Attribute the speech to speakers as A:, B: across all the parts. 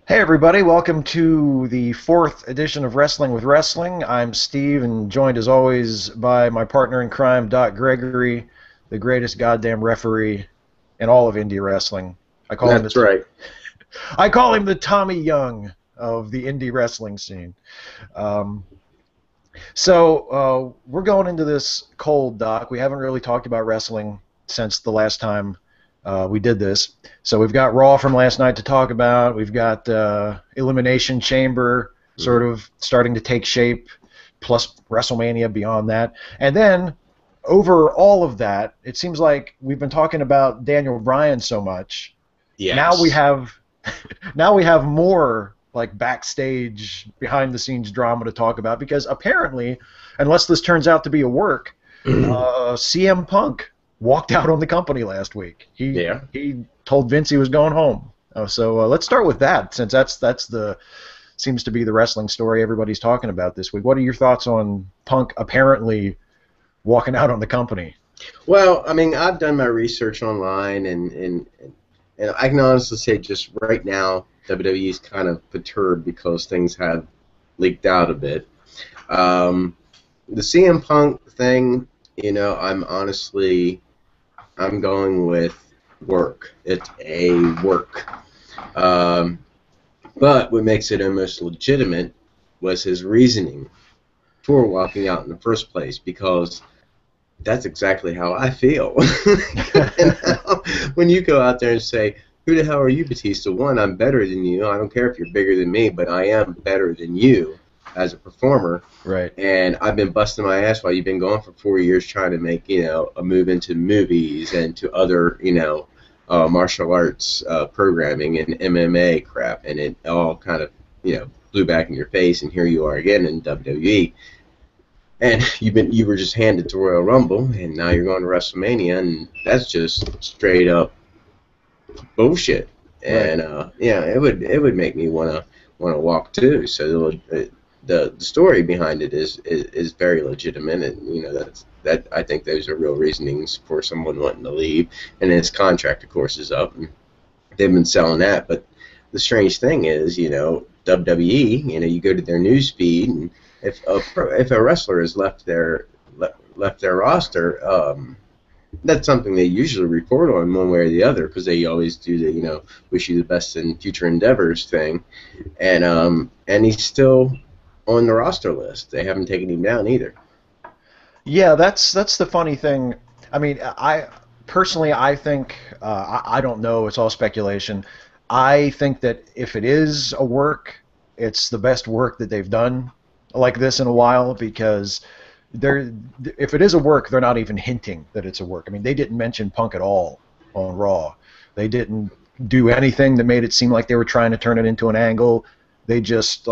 A: Hey everybody, welcome to the fourth edition of Wrestling with Wrestling. I'm Steve and joined as always by my partner in crime, Doc Gregory, the greatest goddamn referee in all of indie wrestling. I call him
B: That's
A: the
B: right.
A: I call him the Tommy Young of the indie wrestling scene. Um, we're going into this cold, Doc. We haven't really talked about wrestling since the last time we did this. So we've got Raw from last night to talk about. We've got Elimination Chamber sort
B: Mhm.
A: of starting to take shape, plus WrestleMania beyond that. And then over all of that, it seems like we've been talking about Daniel Bryan so much. Now we
B: Yes.
A: have now we have more like backstage behind the scenes drama to talk about because apparently, unless this turns out to be a work, CM Punk walked out on the company last week. He
B: Yeah.
A: he told Vince he was going home. Let's start with that since that's the seems to be the wrestling story everybody's talking about this week. What are your thoughts on Punk apparently walking out on the company?
B: Well, I mean, I've done my research online, and I can honestly say, just right now, WWE is kind of perturbed because things have leaked out a bit. Um, the CM Punk thing, I'm going with work. It's a work. Um, but what makes it almost legitimate was his reasoning for walking out in the first place, because that's exactly how I feel. When you go out there and say, "Who the hell are you, Batista? One, I'm better than you. I don't care if you're bigger than me, but I am better than you as a performer.
A: Right.
B: And I've been busting my ass while you've been going for 4 years trying to make, a move into movies and to other, martial arts programming and MMA crap, and it all kind of, blew back in your face, and here you are again in WWE." And you were just handed to Royal Rumble, and now you're going to WrestleMania, and that's just straight up bullshit.
A: Right.
B: And yeah, it would make me wanna walk too. So the story behind it is very legitimate, and that I think those are real reasonings for someone wanting to leave. And his contract, of course, is up, and they've been selling that. But the strange thing is, WWE, you go to their news feed, and if a wrestler has left their roster, that's something they usually report on one way or the other, because they always do the wish you the best in future endeavors thing, and he's still on the roster list. They haven't taken him down either.
A: Yeah, that's the funny thing. I mean, I think I don't know. It's all speculation. I think that if it is a work, it's the best work that they've done like this in a while because they're if it is a work, they're not even hinting that it's a work. I mean, they didn't mention Punk at all on Raw. They didn't do anything that made it seem like they were trying to turn it into an angle. They just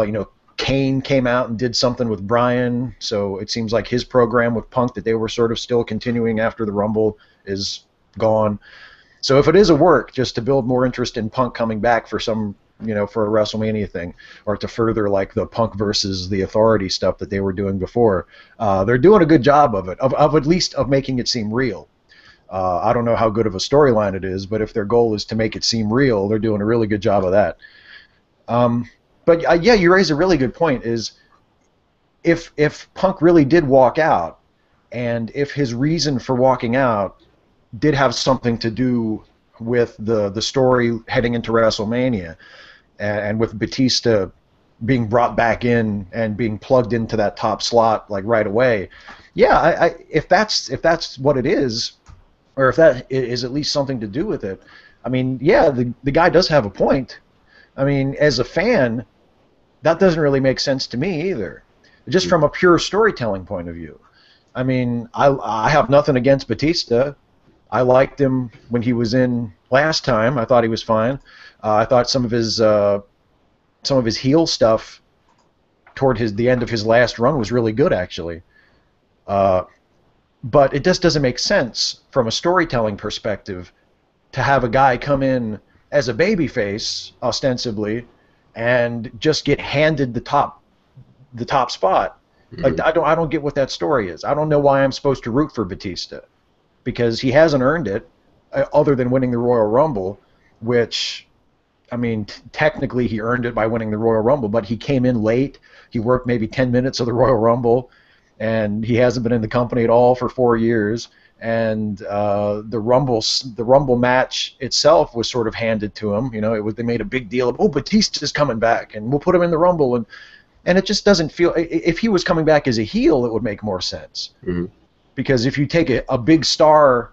A: Kane came out and did something with Bryan, so it seems like his program with Punk that they were sort of still continuing after the Rumble is gone. So if it is a work, just to build more interest in Punk coming back for for a WrestleMania thing, or to further like the Punk versus the Authority stuff that they were doing before, they're doing a good job of it, of at least of making it seem real. I don't know how good of a storyline it is, but if their goal is to make it seem real, they're doing a really good job of that. Um, but yeah, you raise a really good point. Is if Punk really did walk out, and if his reason for walking out did have something to do with the story heading into WrestleMania, and with Batista being brought back in and being plugged into that top slot like right away, yeah, if that's what it is, or if that is at least something to do with it, I mean, yeah, the guy does have a point. I mean, as a fan, that doesn't really make sense to me either, just from a pure storytelling point of view. I mean, I have nothing against Batista. I liked him when he was in last time. I thought he was fine. I thought some of his heel stuff toward the end of his last run was really good, actually. Uh, but it just doesn't make sense from a storytelling perspective to have a guy come in as a babyface, ostensibly, and just get handed the top spot. Like
B: Mm-hmm.
A: I don't get what that story is. I don't know why I'm supposed to root for Batista because he hasn't earned it, other than winning the Royal Rumble, which I mean, technically he earned it by winning the Royal Rumble, but he came in late. He worked maybe 10 minutes of the Royal Rumble, and he hasn't been in the company at all for 4 years. And the Rumble match itself was sort of handed to him. You know, they made a big deal of, oh, Batista's coming back, and we'll put him in the Rumble, and it just doesn't feel. If he was coming back as a heel, it would make more sense.
B: Mm-hmm.
A: Because if you take a big star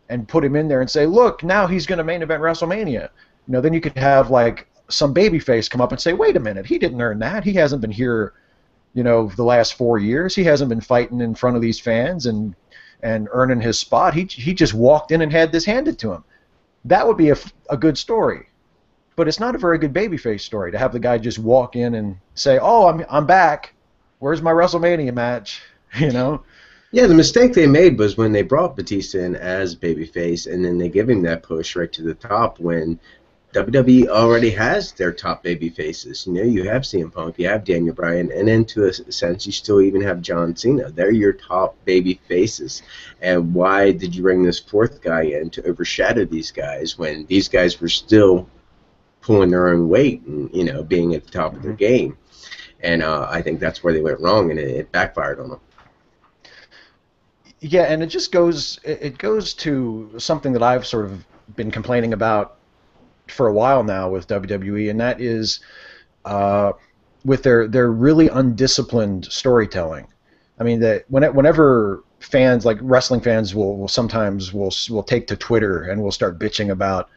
A: and put him in there and say, look, now he's going to main event WrestleMania, you know, then you could have like some babyface come up and say, wait a minute, he didn't earn that. He hasn't been here, you know, the last 4 years. He hasn't been fighting in front of these fans and earning his spot. He just walked in and had this handed to him. That would be a good story. But it's not a very good babyface story to have the guy just walk in and say, oh, I'm back. Where's my WrestleMania match? You know?
B: Yeah, the mistake they made was when they brought Batista in as babyface, and then they give him that push right to the top when WWE already has their top baby faces. You know, you have CM Punk, you have Daniel Bryan, and then to a sense, you still even have John Cena. They're your top baby faces. And why did you bring this fourth guy in to overshadow these guys when these guys were still pulling their own weight and, you know, being at the top of their game? And I think that's where they went wrong, and it backfired on them.
A: Yeah, and it just goes to something that I've sort of been complaining about for a while now with WWE, and that is with their really undisciplined storytelling. I mean, that whenever fans, like wrestling fans, will sometimes take to Twitter and will start bitching about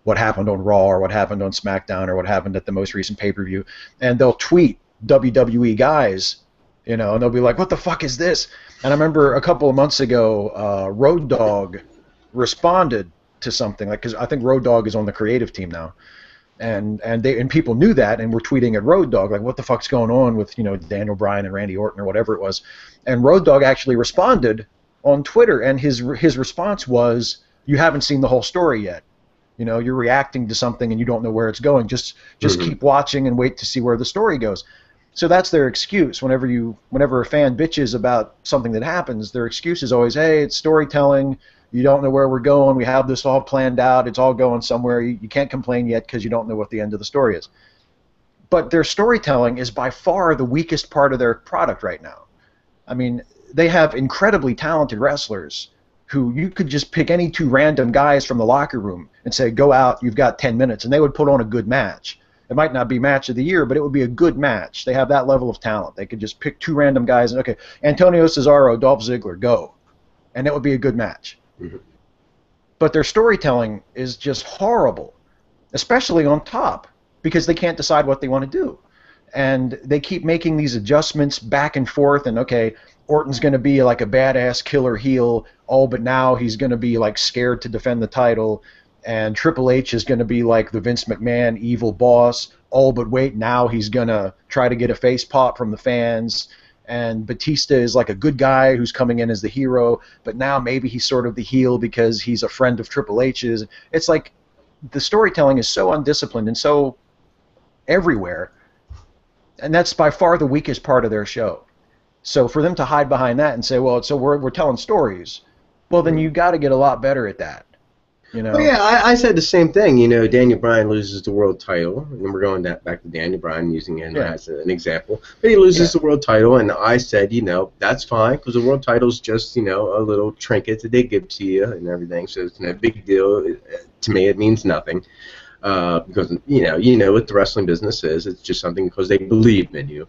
A: what happened on Raw or what happened on SmackDown or what happened at the most recent pay-per-view, and they'll tweet WWE guys, you know, and they'll be like, "What the fuck is this?" And I remember a couple of months ago, Road Dogg responded to something, like, because I think Road Dogg is on the creative team now, and people knew that and were tweeting at Road Dogg like, what the fuck's going on with, you know, Daniel Bryan and Randy Orton or whatever it was, and Road Dogg actually responded on Twitter, and his response was, you haven't seen the whole story yet, you know, you're reacting to something and you don't know where it's going, just keep watching and wait to see where the story goes. So that's their excuse. Whenever a fan bitches about something that happens, their excuse is always, hey, it's storytelling. You don't know where we're going. We have this all planned out. It's all going somewhere. You can't complain yet because you don't know what the end of the story is. But their storytelling is by far the weakest part of their product right now. I mean, they have incredibly talented wrestlers who you could just pick any two random guys from the locker room and say, go out, you've got 10 minutes, and they would put on a good match. It might not be match of the year, but it would be a good match. They have that level of talent. They could just pick two random guys and, okay, Antonio Cesaro, Dolph Ziggler, go. And it would be a good match. Mm-hmm. But their storytelling is just horrible, especially on top, because they can't decide what they want to do. And they keep making these adjustments back and forth, and okay, Orton's going to be like a badass killer heel, but now he's going to be like scared to defend the title, and Triple H is going to be like the Vince McMahon evil boss, but wait, now he's going to try to get a face pop from the fans. And Batista is like a good guy who's coming in as the hero, but now maybe he's sort of the heel because he's a friend of Triple H's. It's like the storytelling is so undisciplined and so everywhere, and that's by far the weakest part of their show. So for them to hide behind that and say, well, so we're telling stories, well, then you got to get a lot better at that. You know?
B: Well, yeah, I said the same thing. You know, Daniel Bryan loses the world title, and we're going back to Daniel Bryan, using him as an example. But he loses the world title, and I said, you know, that's fine, because the world title's just, you know, a little trinket that they give to you and everything, so it's no big deal. To me, it means nothing, because, you know what the wrestling business is. It's just something because they believe in you.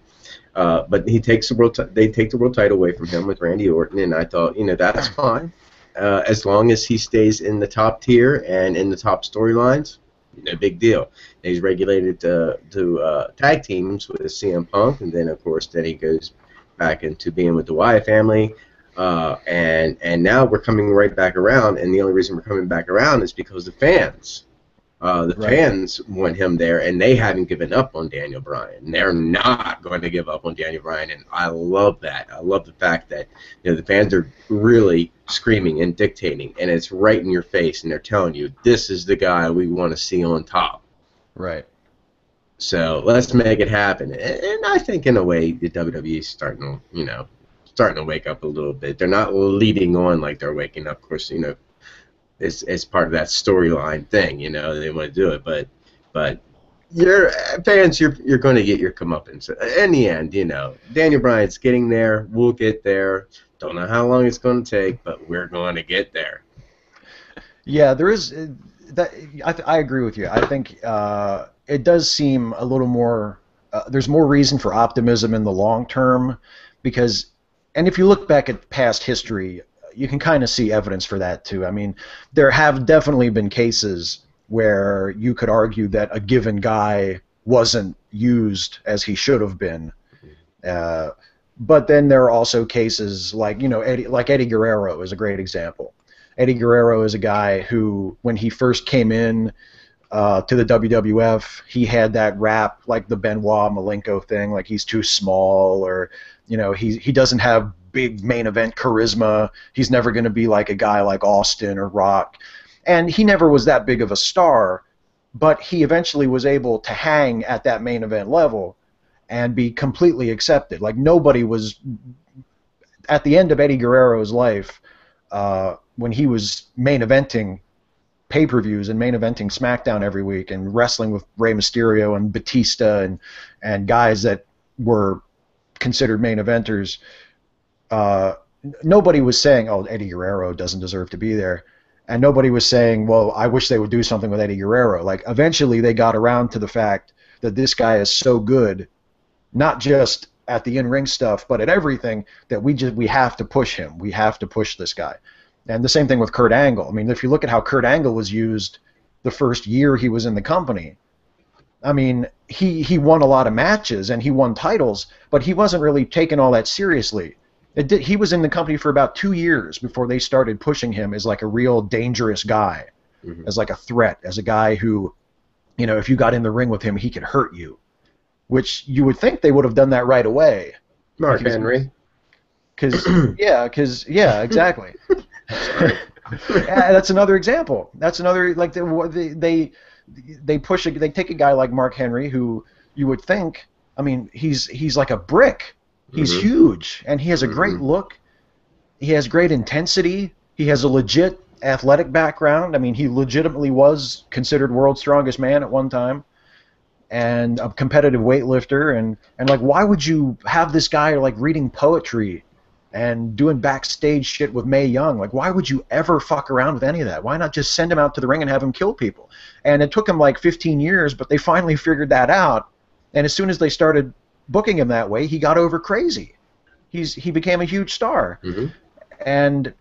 B: But he takes they take the world title away from him with Randy Orton, and I thought, you know, that's fine. As long as he stays in the top tier and in the top storylines, no big deal. He's regulated to tag teams with CM Punk, and then of course then he goes back into being with the Wyatt family, and now we're coming right back around. And the only reason we're coming back around is because the fans. Fans want him there, and they haven't given up on Daniel Bryan. They're not going to give up on Daniel Bryan, and I love that. I love the fact that, you know, the fans are really screaming and dictating, and it's right in your face, and they're telling you, this is the guy we want to see on top.
A: Right.
B: So let's make it happen. And I think in a way the WWE is starting to wake up a little bit. They're not leading on like they're waking up. Of course, you know, it's part of that storyline thing, you know, they want to do it, but Your fans, you're going to get your comeuppance in the end. Daniel Bryan's getting there. We'll get there. Don't know how long it's going to take, but we're going to get there.
A: Yeah, there is that. I agree with you. I think it does seem a little more. There's more reason for optimism in the long term, because, and if you look back at past history, you can kind of see evidence for that too. I mean, there have definitely been cases where you could argue that a given guy wasn't used as he should have been. But then there are also cases like, Eddie Guerrero is a great example. Eddie Guerrero is a guy who, when he first came in to the WWF, he had that rap, like the Benoit Malenko thing, like he's too small, or he doesn't have big main event charisma. He's never going to be like a guy like Austin or Rock. And he never was that big of a star, but he eventually was able to hang at that main event level and be completely accepted. Like, nobody was, at the end of Eddie Guerrero's life, when he was main eventing pay-per-views and main eventing SmackDown every week and wrestling with Rey Mysterio and Batista and guys that were considered main eventers, nobody was saying, oh, Eddie Guerrero doesn't deserve to be there. And nobody was saying, well, I wish they would do something with Eddie Guerrero. Like, eventually they got around to the fact that this guy is so good, not just at the in-ring stuff, but at everything, that we have to push him. We have to push this guy. And the same thing with Kurt Angle. I mean, if you look at how Kurt Angle was used the first year he was in the company, I mean, he won a lot of matches and he won titles, but he wasn't really taken all that seriously. He was in the company for about 2 years before they started pushing him as like a real dangerous guy, as like a threat, as a guy who, if you got in the ring with him, he could hurt you, which you would think they would have done that right away.
B: Mark Henry.
A: Yeah, exactly. That's another example. That's another, like, they take a guy like Mark Henry, who you would think, I mean, he's like a brick. He's huge, and he has a great look. He has great intensity. He has a legit athletic background. I mean, he legitimately was considered world's strongest man at one time, and a competitive weightlifter. And like, why would you have this guy like reading poetry and doing backstage shit with Mae Young? Like, why would you ever fuck around with any of that? Why not just send him out to the ring and have him kill people? And it took him like 15 years, but they finally figured that out. And as soon as they started booking him that way, he got over crazy. He became a huge star. And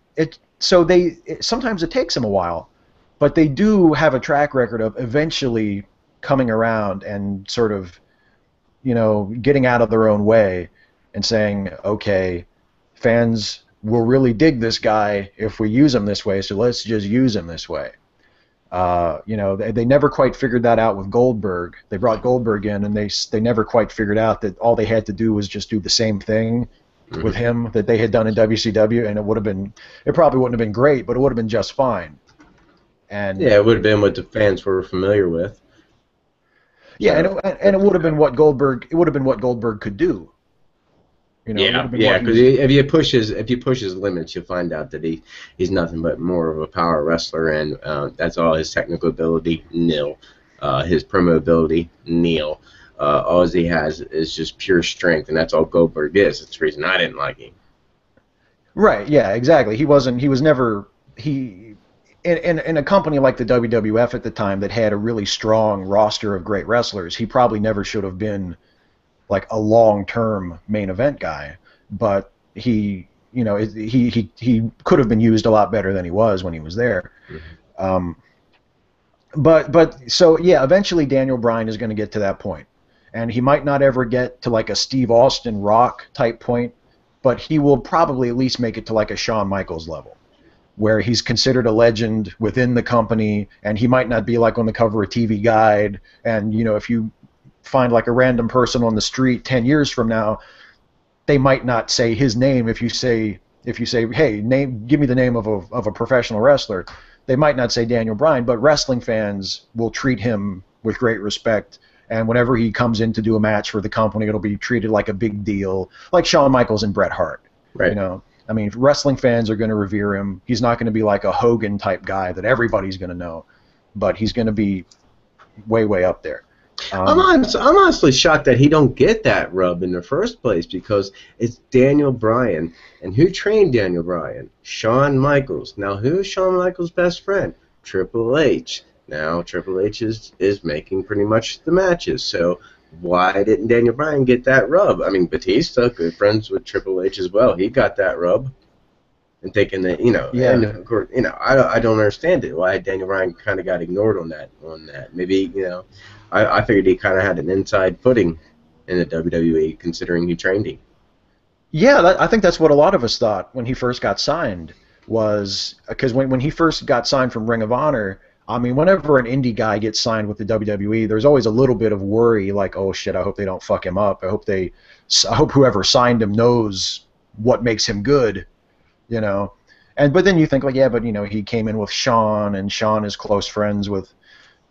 A: sometimes it takes them a while, but they do have a track record of eventually coming around and sort of, getting out of their own way and saying, okay, fans will really dig this guy if we use him this way, so let's just use him this way. They never quite figured that out with Goldberg. They brought Goldberg in, and they never quite figured out that all they had to do was just do the same thing with him that they had done in WCW, and it probably wouldn't have been great, but it would have been just fine. And
B: yeah, it would have been what the fans were familiar with.
A: Yeah, and it would have been what Goldberg could do.
B: Because if you push his limits, you'll find out that he's nothing but more of a power wrestler, and that's all. His technical ability, nil. His promo ability, nil. All he has is just pure strength, and that's all Goldberg is. That's the reason I didn't like him.
A: Right. Yeah. Exactly. He was never in a company like the WWF at the time that had a really strong roster of great wrestlers. He probably never should have been like a long-term main event guy, but he could have been used a lot better than he was when he was there. So eventually Daniel Bryan is going to get to that point, and he might not ever get to like a Steve Austin Rock type point, but he will probably at least make it to like a Shawn Michaels level, where he's considered a legend within the company, and he might not be like on the cover of TV Guide, and if you find like a random person on the street 10 years from now, they might not say his name. If you say, hey, give me the name of a professional wrestler, they might not say Daniel Bryan, but wrestling fans will treat him with great respect, and whenever he comes in to do a match for the company, it'll be treated like a big deal, like Shawn Michaels and Bret Hart.
B: Right.
A: I mean, wrestling fans are going to revere him. He's not going to be like a Hogan type guy that everybody's going to know, but he's going to be way, way up there. Um,
B: I'm honestly shocked that he don't get that rub in the first place because it's Daniel Bryan. And who trained Daniel Bryan? Shawn Michaels. Now, who's Shawn Michaels' best friend? Triple H. Now, Triple H is making pretty much the matches. So why didn't Daniel Bryan get that rub? I mean, Batista, good friends with Triple H as well. He got that rub. And thinking that, and
A: yeah.
B: of course, I don't understand it. Why Daniel Bryan kind of got ignored on that. Maybe, I figured he kind of had an inside footing in the WWE, considering he trained him.
A: Yeah, I think that's what a lot of us thought when he first got signed was because when he first got signed from Ring of Honor, I mean, whenever an indie guy gets signed with the WWE, there's always a little bit of worry, like, oh shit, I hope they don't fuck him up. I hope whoever signed him knows what makes him good, you know. But then you think like, yeah, but he came in with Shawn, and Shawn is close friends with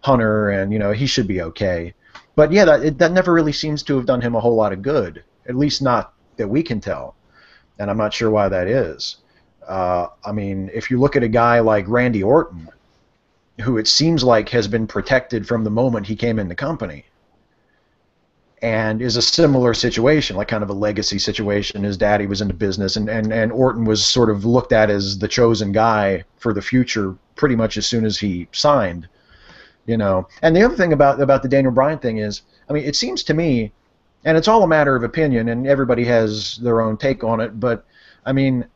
A: Hunter, and he should be okay. But yeah, that never really seems to have done him a whole lot of good, at least not that we can tell, and I'm not sure why that is. I mean, if you look at a guy like Randy Orton, who it seems like has been protected from the moment he came in the company, and is a similar situation, like kind of a legacy situation. His daddy was into business, and Orton was sort of looked at as the chosen guy for the future pretty much as soon as he signed. And the other thing about the Daniel Bryan thing is, I mean, it seems to me, and it's all a matter of opinion, and everybody has their own take on it, but I mean,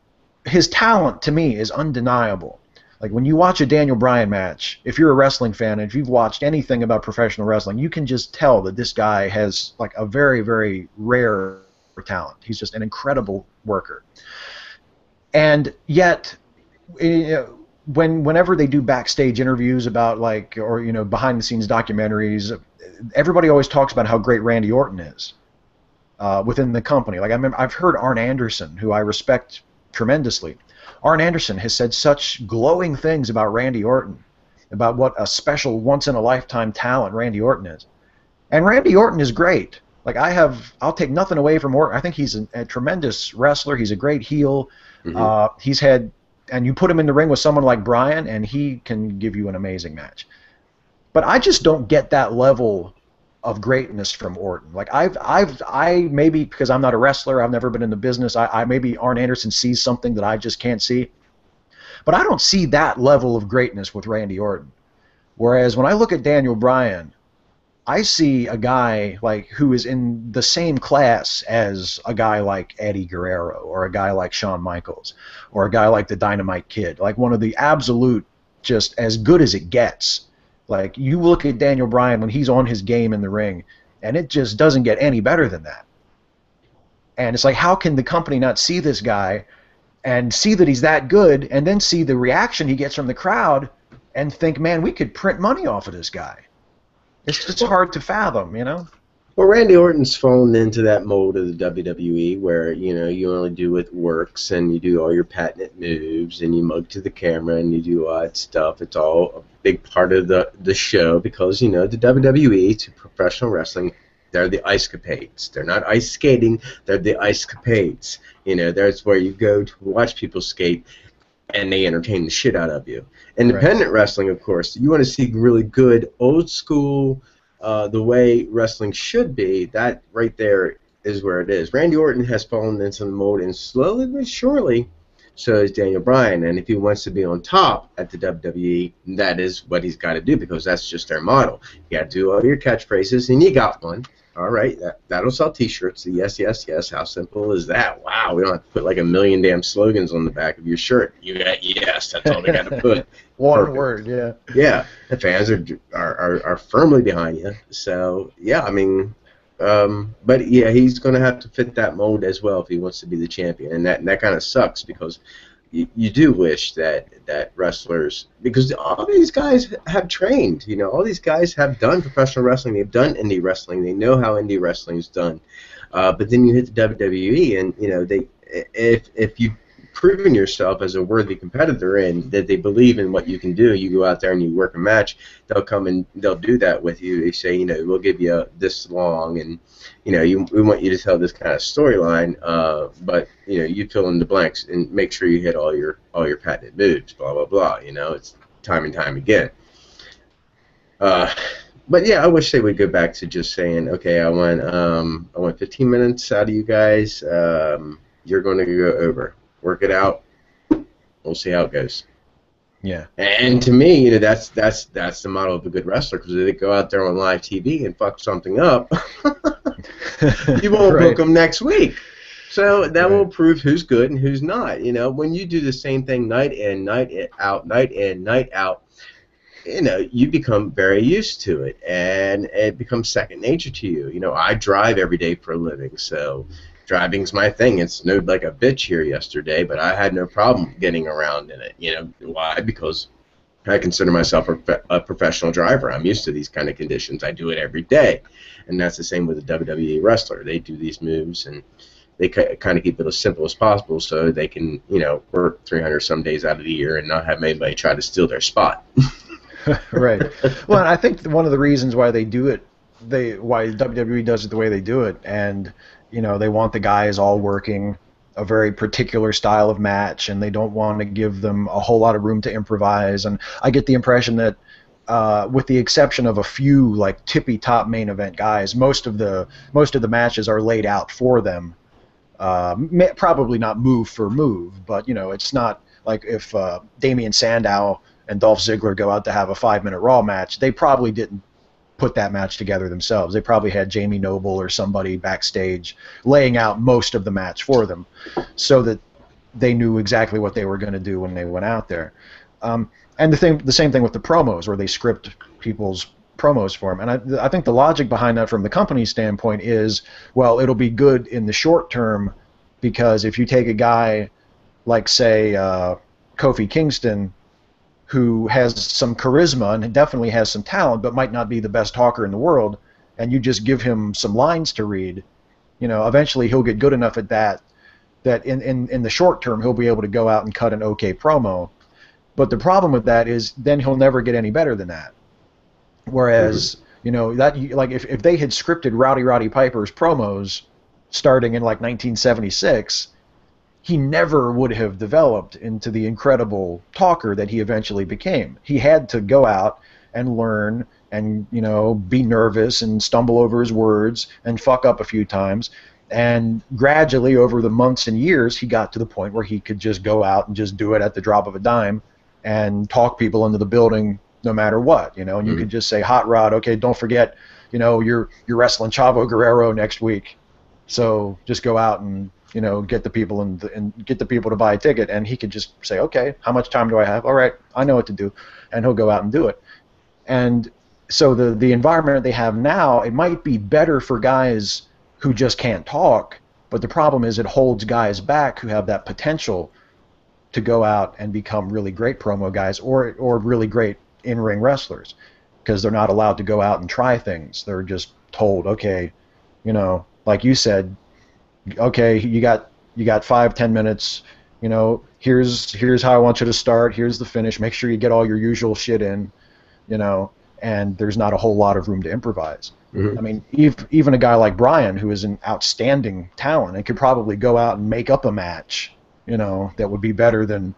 A: his talent to me is undeniable. Like when you watch a Daniel Bryan match, if you're a wrestling fan, and if you've watched anything about professional wrestling, you can just tell that this guy has like a very, very rare talent. He's just an incredible worker. And yet, whenever they do backstage interviews about or behind the scenes documentaries, everybody always talks about how great Randy Orton is within the company. Like I've heard Arn Anderson, who I respect tremendously. Arn Anderson has said such glowing things about Randy Orton, about what a special once in a lifetime talent Randy Orton is. And Randy Orton is great. Like I'll take nothing away from Orton. I think he's a tremendous wrestler. He's a great heel.
B: Mm-hmm.
A: And you put him in the ring with someone like Bryan, and he can give you an amazing match. But I just don't get that level of greatness from Orton. Like I maybe because I'm not a wrestler, I've never been in the business. I maybe Arn Anderson sees something that I just can't see. But I don't see that level of greatness with Randy Orton. Whereas when I look at Daniel Bryan, I see a guy like who is in the same class as a guy like Eddie Guerrero or a guy like Shawn Michaels or a guy like the Dynamite Kid, like one of the absolute just as good as it gets. Like you look at Daniel Bryan when he's on his game in the ring, and it just doesn't get any better than that. And it's like, how can the company not see this guy and see that he's that good, and then see the reaction he gets from the crowd and think, man, we could print money off of this guy? It's just hard to fathom,
B: Well, Randy Orton's fallen into that mold of the WWE where, you only do what works and you do all your patented moves and you mug to the camera and you do all that stuff. It's all a big part of the show because, the WWE to professional wrestling, they're the ice capades. They're not ice skating, they're the ice capades. That's where you go to watch people skate and they entertain the shit out of you. Independent wrestling, of course, you want to see really good, old school, the way wrestling should be. That right there is where it is. Randy Orton has fallen into the mold, and slowly but surely, so is Daniel Bryan. And if he wants to be on top at the WWE, that is what he's got to do because that's just their model. You got to do all your catchphrases, and you got one. All right, that'll sell T-shirts. The yes, yes, yes. How simple is that? Wow, we don't have to put like a million damn slogans on the back of your shirt. You got yes. That's all they got to put.
A: One word, yeah.
B: Yeah, the fans are firmly behind you. So yeah, I mean, but yeah, he's going to have to fit that mold as well if he wants to be the champion, and that kind of sucks because you do wish that wrestlers, because all these guys have trained, all these guys have done professional wrestling, they've done indie wrestling, they know how indie wrestling is done, but then you hit the WWE and if you've proven yourself as a worthy competitor and that they believe in what you can do, you go out there and you work a match, they'll come and they'll do that with you. They say, we'll give you this long and we want you to tell this kind of storyline, but you fill in the blanks and make sure you hit all your patented moves, blah blah blah. It's time and time again. But yeah, I wish they would go back to just saying, okay, I want 15 minutes out of you guys. You're going to go over, work it out. We'll see how it goes.
A: Yeah.
B: And to me, that's the model of a good wrestler, because if they go out there on live TV and fuck something up, you won't book them next week. So that will prove who's good and who's not. When you do the same thing night in, night out, night in, night out, you become very used to it, and it becomes second nature to you. I drive every day for a living, so driving's my thing. It snowed like a bitch here yesterday, but I had no problem getting around in it. Why? Because I consider myself a professional driver. I'm used to these kind of conditions. I do it every day, and that's the same with a WWE wrestler. They do these moves, and they kind of keep it as simple as possible so they can, work 300 some days out of the year and not have anybody try to steal their spot.
A: Right. Well, and I think one of the reasons why they do it, why WWE does it the way they do it, and they want the guys all working a very particular style of match, and they don't want to give them a whole lot of room to improvise. And I get the impression that, with the exception of a few like tippy top main event guys, most of the matches are laid out for them. Probably not move for move, but it's not like if Damian Sandow and Dolph Ziggler go out to have a 5-minute Raw match, they probably didn't put that match together themselves. They probably had Jamie Noble or somebody backstage laying out most of the match for them so that they knew exactly what they were going to do when they went out there. And the same thing with the promos, where they script people's promos for them. And I think the logic behind that from the company's standpoint is, well, it'll be good in the short term, because if you take a guy like, say, Kofi Kingston, who has some charisma and definitely has some talent, but might not be the best talker in the world, and you just give him some lines to read, eventually he'll get good enough at that in the short term he'll be able to go out and cut an okay promo. But the problem with that is then he'll never get any better than that. Whereas, if they had scripted Roddy Piper's promos starting in like 1976, he never would have developed into the incredible talker that he eventually became. He had to go out and learn and, be nervous and stumble over his words and fuck up a few times. And gradually, over the months and years, he got to the point where he could just go out and just do it at the drop of a dime and talk people into the building no matter what, and you could just say, Hot Rod, okay, don't forget, you're wrestling Chavo Guerrero next week. So just go out and, get the people and get the people to buy a ticket, and he could just say, okay, how much time do I have? All right, I know what to do, and he'll go out and do it. And so the environment they have now, it might be better for guys who just can't talk, but the problem is it holds guys back who have that potential to go out and become really great promo guys or really great in-ring wrestlers, because they're not allowed to go out and try things. They're just told, okay, like you said, okay, you got 5-10 minutes, here's how I want you to start, here's the finish, make sure you get all your usual shit in, and there's not a whole lot of room to improvise. Mm-hmm. I mean, even a guy like Bryan, who is an outstanding talent and could probably go out and make up a match, that would be better than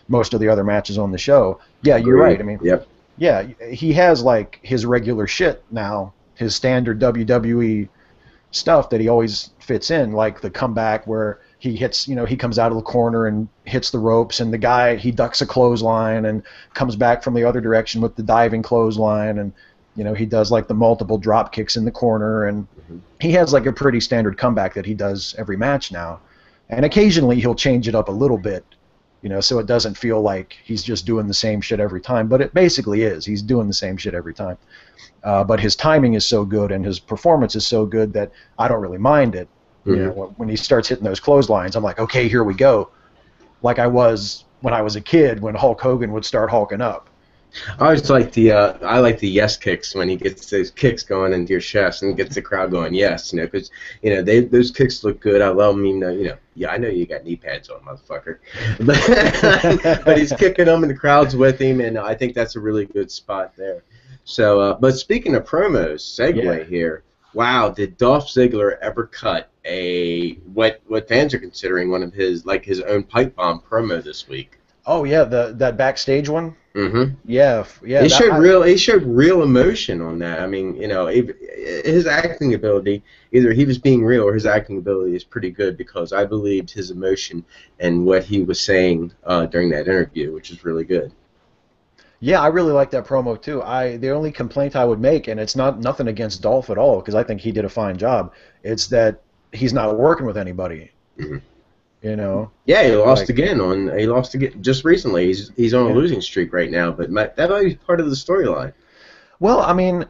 A: most of the other matches on the show. Yeah, you're right. I mean,
B: yep.
A: Yeah, he has like his regular shit now, his standard WWE stuff that he always fits in, like the comeback where he hits, he comes out of the corner and hits the ropes, and the guy, he ducks a clothesline and comes back from the other direction with the diving clothesline, and he does like the multiple drop kicks in the corner, and he has like a pretty standard comeback that he does every match now. And occasionally he'll change it up a little bit, so it doesn't feel like he's just doing the same shit every time, but it basically is. He's doing the same shit every time. But his timing is so good and his performance is so good that I don't really mind it. Mm-hmm. When he starts hitting those clotheslines, I'm like, okay, here we go. Like I was when I was a kid when Hulk Hogan would start hulking up.
B: I always like I like the yes kicks when he gets those kicks going into your chest and gets the crowd going yes, because those kicks look good. I love them, even though yeah, I know you got knee pads on, motherfucker, but he's kicking them and the crowd's with him, and I think that's a really good spot there. So, but speaking of promos, segue here. Wow, did Dolph Ziggler ever cut what fans are considering one of his own pipe bomb promo this week?
A: Oh yeah, that backstage one.
B: Mm-hmm.
A: Yeah.
B: He showed real emotion on that. I mean, his acting ability, either he was being real or his acting ability is pretty good, because I believed his emotion and what he was saying during that interview, which is really good.
A: Yeah, I really like that promo too. The only complaint I would make, and it's nothing against Dolph at all, because I think he did a fine job. It's that he's not working with anybody.
B: Mm-hmm.
A: You know,
B: Yeah,
A: like
B: he lost again just recently. He's on a
A: yeah.
B: losing streak right now, but that might be part of the storyline.
A: Well, I mean,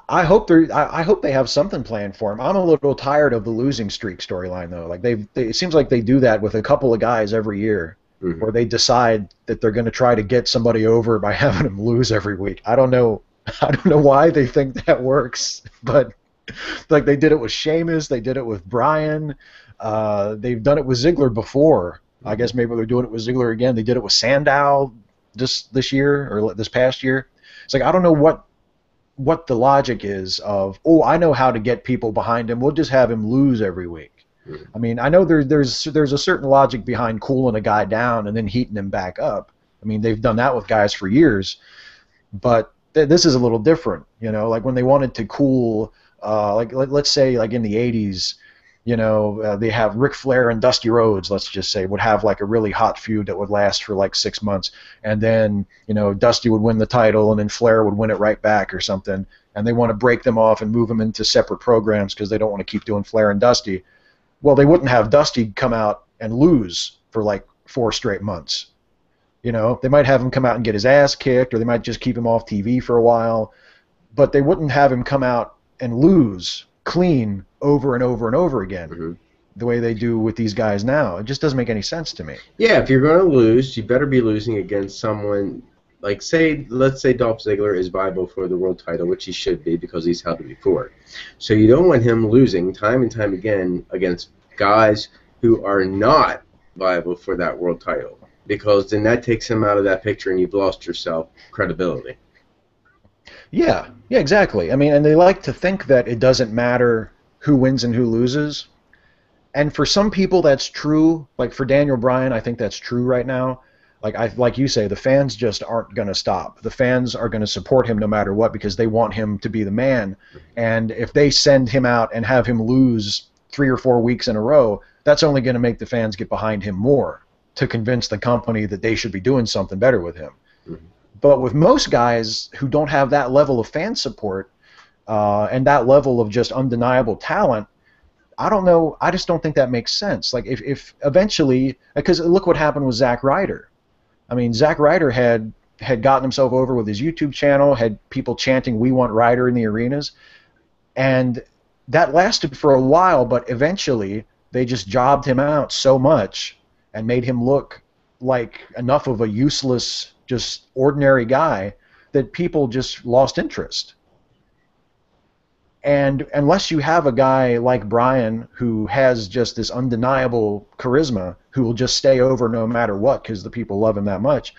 A: I hope they have something planned for him. I'm a little tired of the losing streak storyline though. Like it seems like they do that with a couple of guys every year,
B: Mm-hmm.
A: where they decide that they're going to try to get somebody over by having them lose every week. I don't know. I don't know why they think that works, but like they did it with Sheamus, they did it with Bryan, they've done it with Ziggler before. I
B: Mm-hmm.
A: guess maybe they're doing it with Ziggler again. They did it with Sandow this year or this past year. It's like I don't know what the logic is of, oh, I know how to get people behind him. We'll just have him lose every week.
B: Mm-hmm.
A: I mean, I know there's a certain logic behind cooling a guy down and then heating him back up. I mean, they've done that with guys for years, but this is a little different. Like when they wanted to cool, let's say like in the '80s, they have Ric Flair and Dusty Rhodes, let's just say, would have like a really hot feud that would last for like 6 months. And then, Dusty would win the title and then Flair would win it right back or something. And they want to break them off and move them into separate programs because they don't want to keep doing Flair and Dusty. Well, they wouldn't have Dusty come out and lose for like 4 straight months. They might have him come out and get his ass kicked, or they might just keep him off TV for a while. But they wouldn't have him come out and lose clean over and over and over again,
B: Mm-hmm.
A: the way they do with these guys now. It just doesn't make any sense to me.
B: Yeah, if you're going to lose, you better be losing against someone like, let's say Dolph Ziggler is viable for the world title, which he should be because he's held it before. So you don't want him losing time and time again against guys who are not viable for that world title, because then that takes him out of that picture and you've lost yourself credibility.
A: Yeah, exactly. I mean, and they like to think that it doesn't matter who wins and who loses. And for some people, that's true. Like for Daniel Bryan, I think that's true right now. Like you say, the fans just aren't going to stop. The fans are going to support him no matter what because they want him to be the man. And if they send him out and have him lose 3 or 4 weeks in a row, that's only going to make the fans get behind him more to convince the company that they should be doing something better with him.
B: Mm-hmm.
A: But with most guys who don't have that level of fan support and that level of just undeniable talent, I don't know. I just don't think that makes sense. Like if eventually, because look what happened with Zack Ryder. I mean, Zack Ryder had gotten himself over with his YouTube channel, had people chanting "We want Ryder" in the arenas, and that lasted for a while. But eventually, they just jobbed him out so much and made him look like enough of a useless, just ordinary guy that people just lost interest. And unless you have a guy like Bryan who has just this undeniable charisma, who will just stay over no matter what because the people love him that much,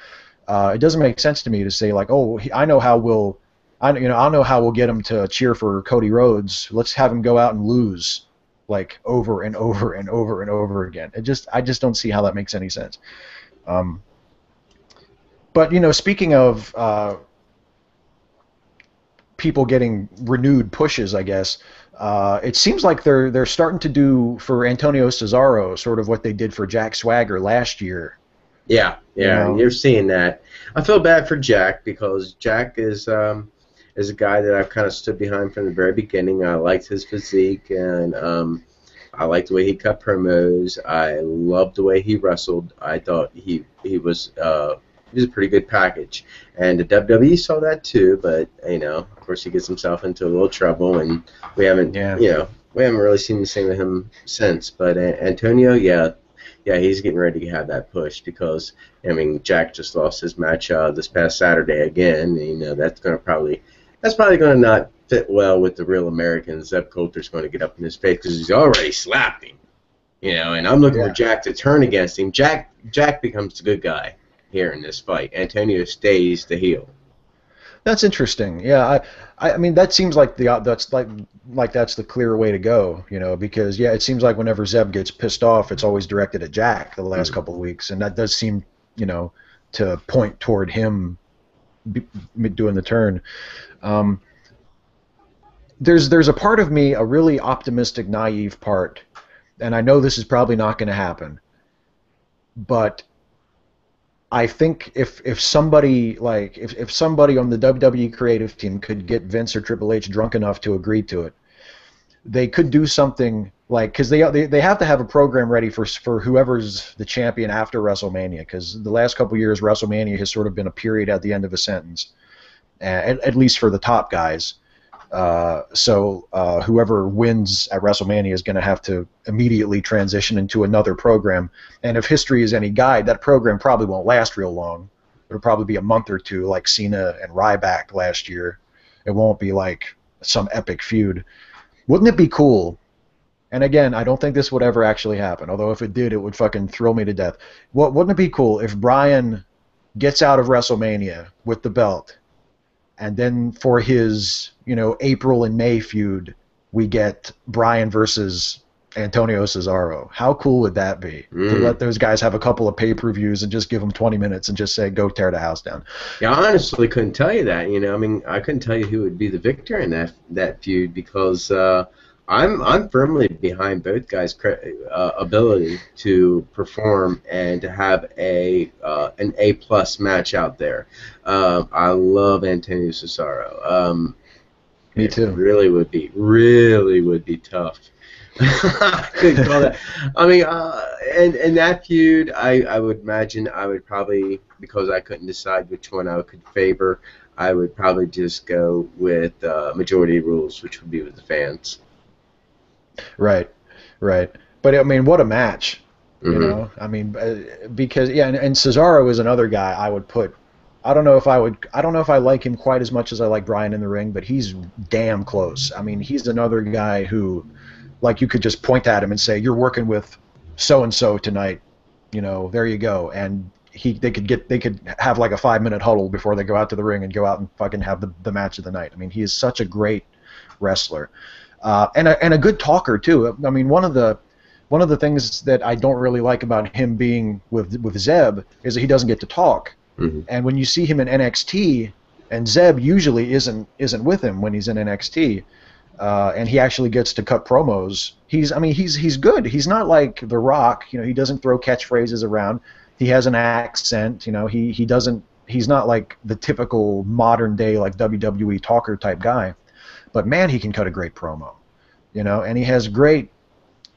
A: it doesn't make sense to me to say like, oh, I know how we'll get him to cheer for Cody Rhodes. Let's have him go out and lose like over and over and over and over again. I just don't see how that makes any sense. But speaking of people getting renewed pushes, I guess. It seems like they're starting to do for Antonio Cesaro sort of what they did for Jack Swagger last year.
B: Yeah, you're seeing that. I feel bad for Jack because Jack is a guy that I've kind of stood behind from the very beginning. I liked his physique, and I liked the way he cut promos. I loved the way he wrestled. I thought he was a pretty good package, and the WWE saw that too. But of course, he gets himself into a little trouble, and we haven't really seen the same of him since. But Antonio, yeah, he's getting ready to have that push because Jack just lost his match this past Saturday again. And, that's probably going to not fit well with the real Americans. Zeb Coulter's going to get up in his face because he's already slapped him. And I'm looking for Jack to turn against him. Jack becomes the good guy here in this fight. Antonio stays the heel.
A: That's interesting. Yeah, I mean that seems like that's the clear way to go, because it seems like whenever Zeb gets pissed off, it's always directed at Jack the last couple of weeks, and that does seem, to point toward him doing the turn. Um, there's a part of me, a really optimistic, naive part, and I know this is probably not going to happen, but I think if somebody like if somebody on the WWE creative team could get Vince or Triple H drunk enough to agree to it, they could do something like, because they have to have a program ready for whoever's the champion after WrestleMania, because the last couple of years WrestleMania has sort of been a period at the end of a sentence, at least for the top guys. So whoever wins at WrestleMania is going to have to immediately transition into another program. And if history is any guide, that program probably won't last real long. It'll probably be a month or two, like Cena and Ryback last year. It won't be like some epic feud. Wouldn't it be cool? And again, I don't think this would ever actually happen, although if it did, it would fucking thrill me to death. Wouldn't it be cool if Bryan gets out of WrestleMania with the belt, and then for his, April and May feud, we get Bryan versus Antonio Cesaro? How cool would that be? To let those guys have a couple of pay-per-views and just give them 20 minutes and just say, go tear the house down.
B: Yeah, I honestly couldn't tell you that. I mean, I couldn't tell you who would be the victor in that feud, because I'm firmly behind both guys' ability to perform and to have an A+ match out there. I love Antonio Cesaro.
A: Me too.
B: It really would be tough. I couldn't call that. I mean, and that feud, I would imagine I would probably, because I couldn't decide which one I could favor, I would probably just go with majority rules, which would be with the fans.
A: Right. But I mean, what a match, I mean, because and Cesaro is another guy I would put. I don't know if I like him quite as much as I like Bryan in the ring, but he's damn close. I mean, he's another guy who, like, you could just point at him and say, you're working with so and so tonight, there you go, and they could have like a 5-minute huddle before they go out to the ring and go out and fucking have the match of the night. I mean, he is such a great wrestler. And a good talker too. I mean, one of the things that I don't really like about him being with Zeb is that he doesn't get to talk.
B: Mm-hmm.
A: And when you see him in NXT, and Zeb usually isn't with him when he's in NXT, and he actually gets to cut promos. He's good. He's not like The Rock. He doesn't throw catchphrases around. He has an accent. He's not like the typical modern day like WWE talker type guy. But man, he can cut a great promo, and he has great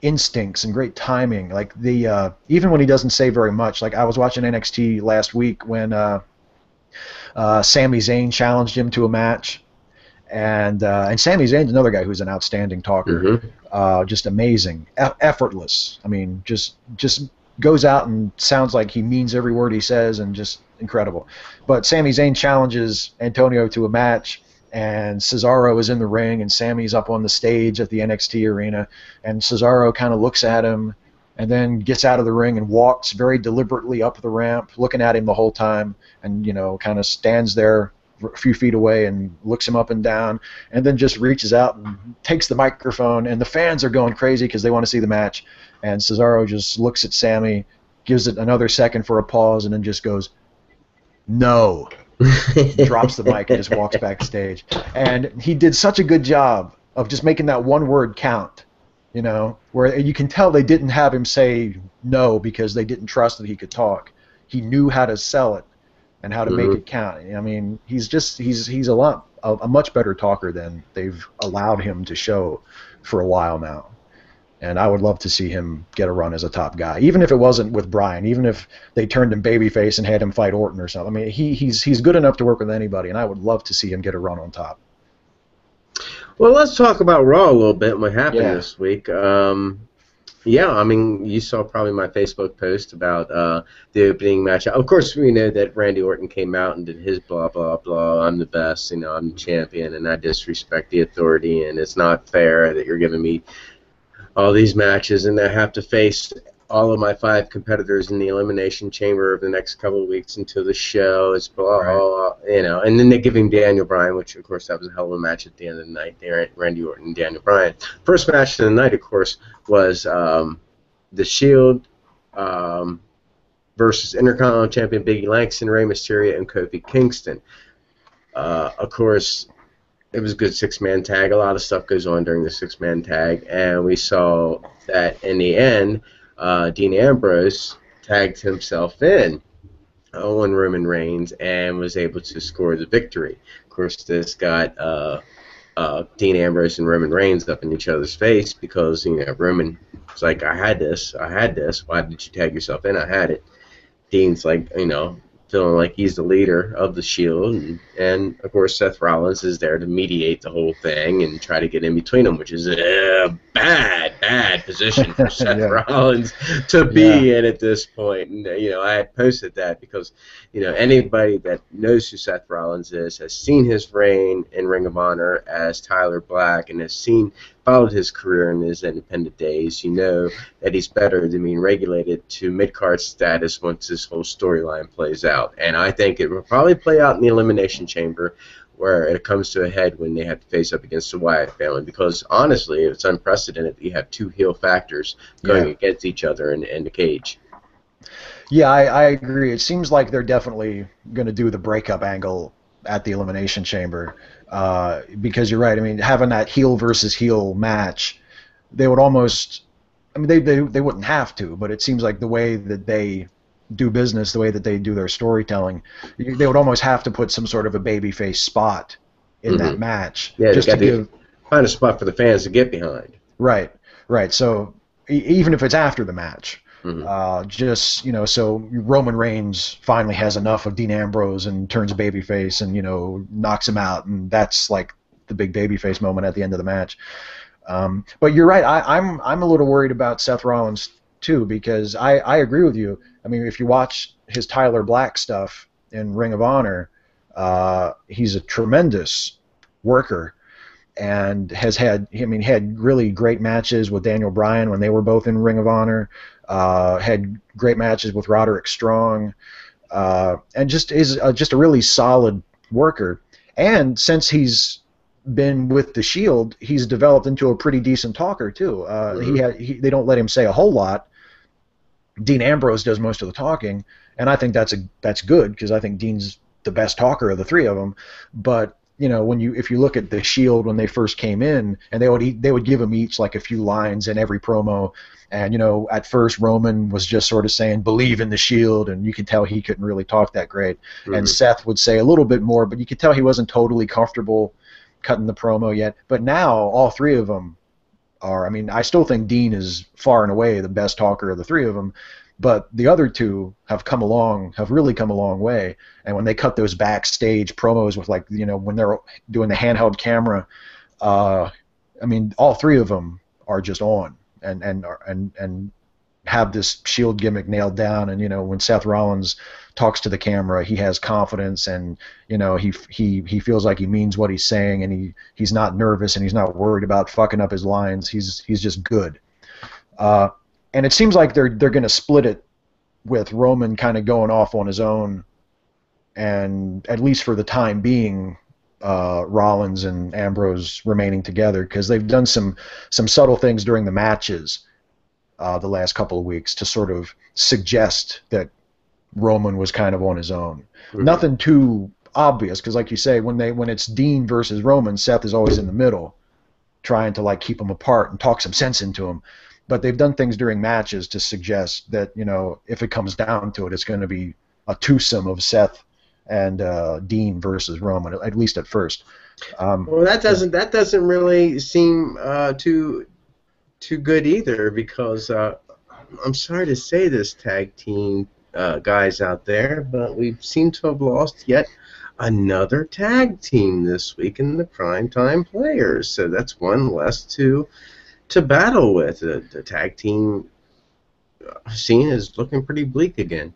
A: instincts and great timing. Like even when he doesn't say very much. Like I was watching NXT last week when Sami Zayn challenged him to a match, and Sami Zayn's another guy who's an outstanding talker, just amazing, effortless. I mean, just goes out and sounds like he means every word he says, and just incredible. But Sami Zayn challenges Antonio to a match, and Cesaro is in the ring, and Sami's up on the stage at the NXT arena, and Cesaro kind of looks at him and then gets out of the ring and walks very deliberately up the ramp, looking at him the whole time, and kind of stands there a few feet away and looks him up and down, and then just reaches out and takes the microphone, and the fans are going crazy because they want to see the match, and Cesaro just looks at Sami, gives it another second for a pause, and then just goes, "No." Drops the mic and just walks backstage. And he did such a good job of just making that one word count, where you can tell they didn't have him say no because they didn't trust that he could talk. He knew how to sell it and how to make it count. I mean, he's a much better talker than they've allowed him to show for a while now. And I would love to see him get a run as a top guy, even if it wasn't with Bryan, even if they turned him babyface and had him fight Orton or something. I mean, he's good enough to work with anybody, and I would love to see him get a run on top.
B: Well, let's talk about Raw a little bit and what happened this week. I mean, you saw probably my Facebook post about the opening match. Of course, we know that Randy Orton came out and did his blah, blah, blah. I'm the best, I'm the champion, and I disrespect the authority, and it's not fair that you're giving me all these matches, and I have to face all of my 5 competitors in the Elimination Chamber over the next couple of weeks until the show. It's blah, blah, and then they give him Daniel Bryan, which, of course, that was a hell of a match at the end of the night there, Randy Orton and Daniel Bryan. First match of the night, of course, was The Shield versus Intercontinental Champion Biggie Langston, Rey Mysterio, and Kofi Kingston. Of course, it was a good six-man tag. A lot of stuff goes on during the six-man tag, and we saw that in the end, Dean Ambrose tagged himself in on Roman Reigns and was able to score the victory. Of course, this got Dean Ambrose and Roman Reigns up in each other's face because, Roman was like, I had this. Why did you tag yourself in? I had it. Dean's like, feeling like he's the leader of the Shield, and of course Seth Rollins is there to mediate the whole thing and try to get in between them, which is a bad position for Seth Rollins to be in at this point. And I had posted that because anybody that knows who Seth Rollins is has seen his reign in Ring of Honor as Tyler Black and has followed his career in his independent days. You know that he's better than being regulated to mid-card status once this whole storyline plays out. And I think it will probably play out in the Elimination Chamber where it comes to a head when they have to face up against the Wyatt family, because honestly, it's unprecedented that you have two heel factors going against each other in the cage.
A: Yeah, I agree. It seems like they're definitely going to do the breakup angle at the Elimination Chamber, because you're right. I mean, having that heel versus heel match, they would almost, I mean, they wouldn't have to, but it seems like the way that they do business, the way that they do their storytelling, they would almost have to put some sort of a babyface spot in that match.
B: Yeah,
A: just to
B: find a spot for the fans to get behind.
A: Right. So even if it's after the match. So Roman Reigns finally has enough of Dean Ambrose and turns babyface and knocks him out, and that's like the big babyface moment at the end of the match. But you're right. I'm a little worried about Seth Rollins too, because I agree with you. I mean, if you watch his Tyler Black stuff in Ring of Honor, he's a tremendous worker and had really great matches with Daniel Bryan when they were both in Ring of Honor. Had great matches with Roderick Strong, and just is just a really solid worker. And since he's been with the Shield, he's developed into a pretty decent talker too. They don't let him say a whole lot. Dean Ambrose does most of the talking, and I think that's good, because I think Dean's the best talker of the three of them. But if you look at the Shield when they first came in, and they would give them each like a few lines in every promo, and at first Roman was just sort of saying believe in the Shield, and you could tell he couldn't really talk that great, and Seth would say a little bit more, but you could tell he wasn't totally comfortable cutting the promo yet. But now all three of them are. I mean, I still think Dean is far and away the best talker of the three of them. But the other two have really come a long way. And when they cut those backstage promos with when they're doing the handheld camera, I mean, all three of them are just on and have this Shield gimmick nailed down. And when Seth Rollins talks to the camera, he has confidence, and he feels like he means what he's saying, and he's not nervous, and he's not worried about fucking up his lines. He's just good. And it seems like they're going to split it with Roman kind of going off on his own, and at least for the time being, Rollins and Ambrose remaining together, because they've done some subtle things during the matches the last couple of weeks to sort of suggest that Roman was kind of on his own. Nothing too obvious, because like you say, when it's Dean versus Roman, Seth is always in the middle, trying to keep them apart and talk some sense into them. But they've done things during matches to suggest that, if it comes down to it, it's going to be a twosome of Seth and Dean versus Roman, at least at first.
B: Well, that doesn't really seem too good either, because I'm sorry to say this, tag team guys out there, but we seem to have lost yet another tag team this week in the Primetime Players. So that's one less to battle with. The tag team scene is looking pretty bleak again.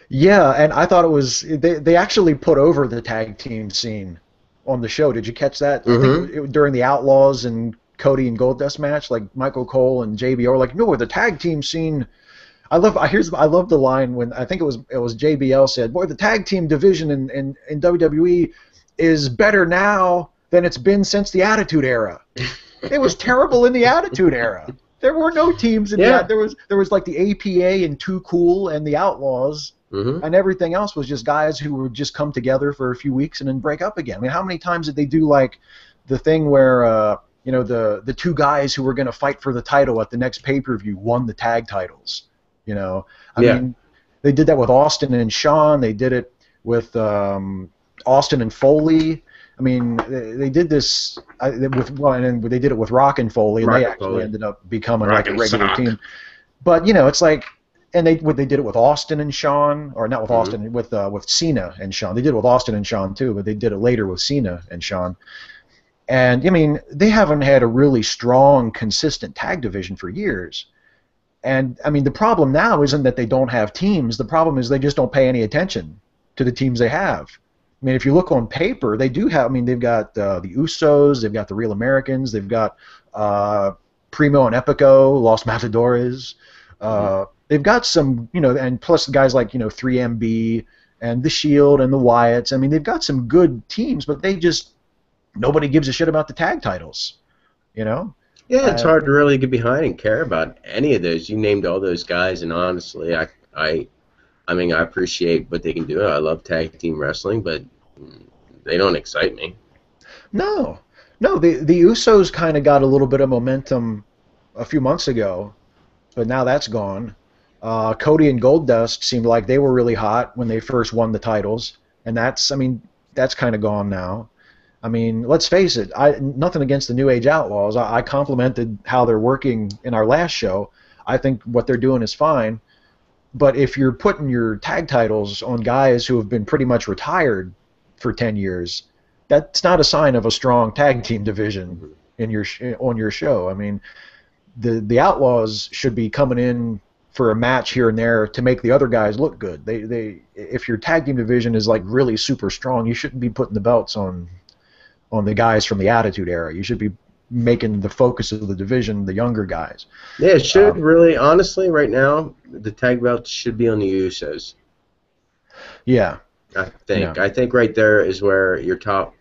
A: Yeah, and I thought it was they actually put over the tag team scene on the show. Did you catch that? I think during the Outlaws and Cody and Goldust match, like Michael Cole and JBL were like, no, the tag team scene. I love the line when I think it was JBL said, boy, the tag team division in WWE is better now than it's been since the Attitude Era. It was terrible in the Attitude Era. There were no teams in that. There was like the APA and Too Cool and the Outlaws,
B: Mm-hmm.
A: And everything else was just guys who would just come together for a few weeks and then break up again. I mean, how many times did they do like the thing where the two guys who were going to fight for the title at the next pay-per-view won the tag titles? I
B: Yeah.
A: mean, they did that with Austin and Shawn. They did it with Austin and Foley. I mean, they did this and then they did it with Rock and Foley, and
B: Rock
A: they
B: and
A: actually
B: Foley.
A: ended up becoming
B: Rock
A: like a
B: and
A: regular
B: Sock.
A: team. But it's like, and they did it with Austin and Shawn, or not with Austin, with Cena and Shawn. They did it with Austin and Shawn too, but they did it later with Cena and Shawn. And I mean, they haven't had a really strong, consistent tag division for years. And I mean, the problem now isn't that they don't have teams. The problem is they just don't pay any attention to the teams they have. I mean, if you look on paper, they do have. I mean, they've got the Usos, they've got the Real Americans, they've got Primo and Epico, Los Matadores. They've got some, and plus guys like 3MB and the Shield and the Wyatts. I mean, they've got some good teams, but nobody gives a shit about the tag titles.
B: Yeah, it's hard to really get behind and care about any of those. You named all those guys, and honestly, I mean, I appreciate what they can do. I love tag team wrestling, but they don't excite me.
A: No, the Usos kind of got a little bit of momentum a few months ago, but now that's gone. Cody and Goldust seemed like they were really hot when they first won the titles, and that's kind of gone now. I mean, let's face it. Nothing against the New Age Outlaws. I complimented how they're working in our last show. I think what they're doing is fine. But if you're putting your tag titles on guys who have been pretty much retired for 10 years, that's not a sign of a strong tag team division on your show. I mean, the Outlaws should be coming in for a match here and there to make the other guys look good. If your tag team division is like really super strong, you shouldn't be putting the belts on the guys from the Attitude Era. You should be making the focus of the division the younger guys.
B: Yeah, it should really, honestly, right now, the tag belts should be on the Usos.
A: Yeah,
B: I think. Yeah. I think right there is where your top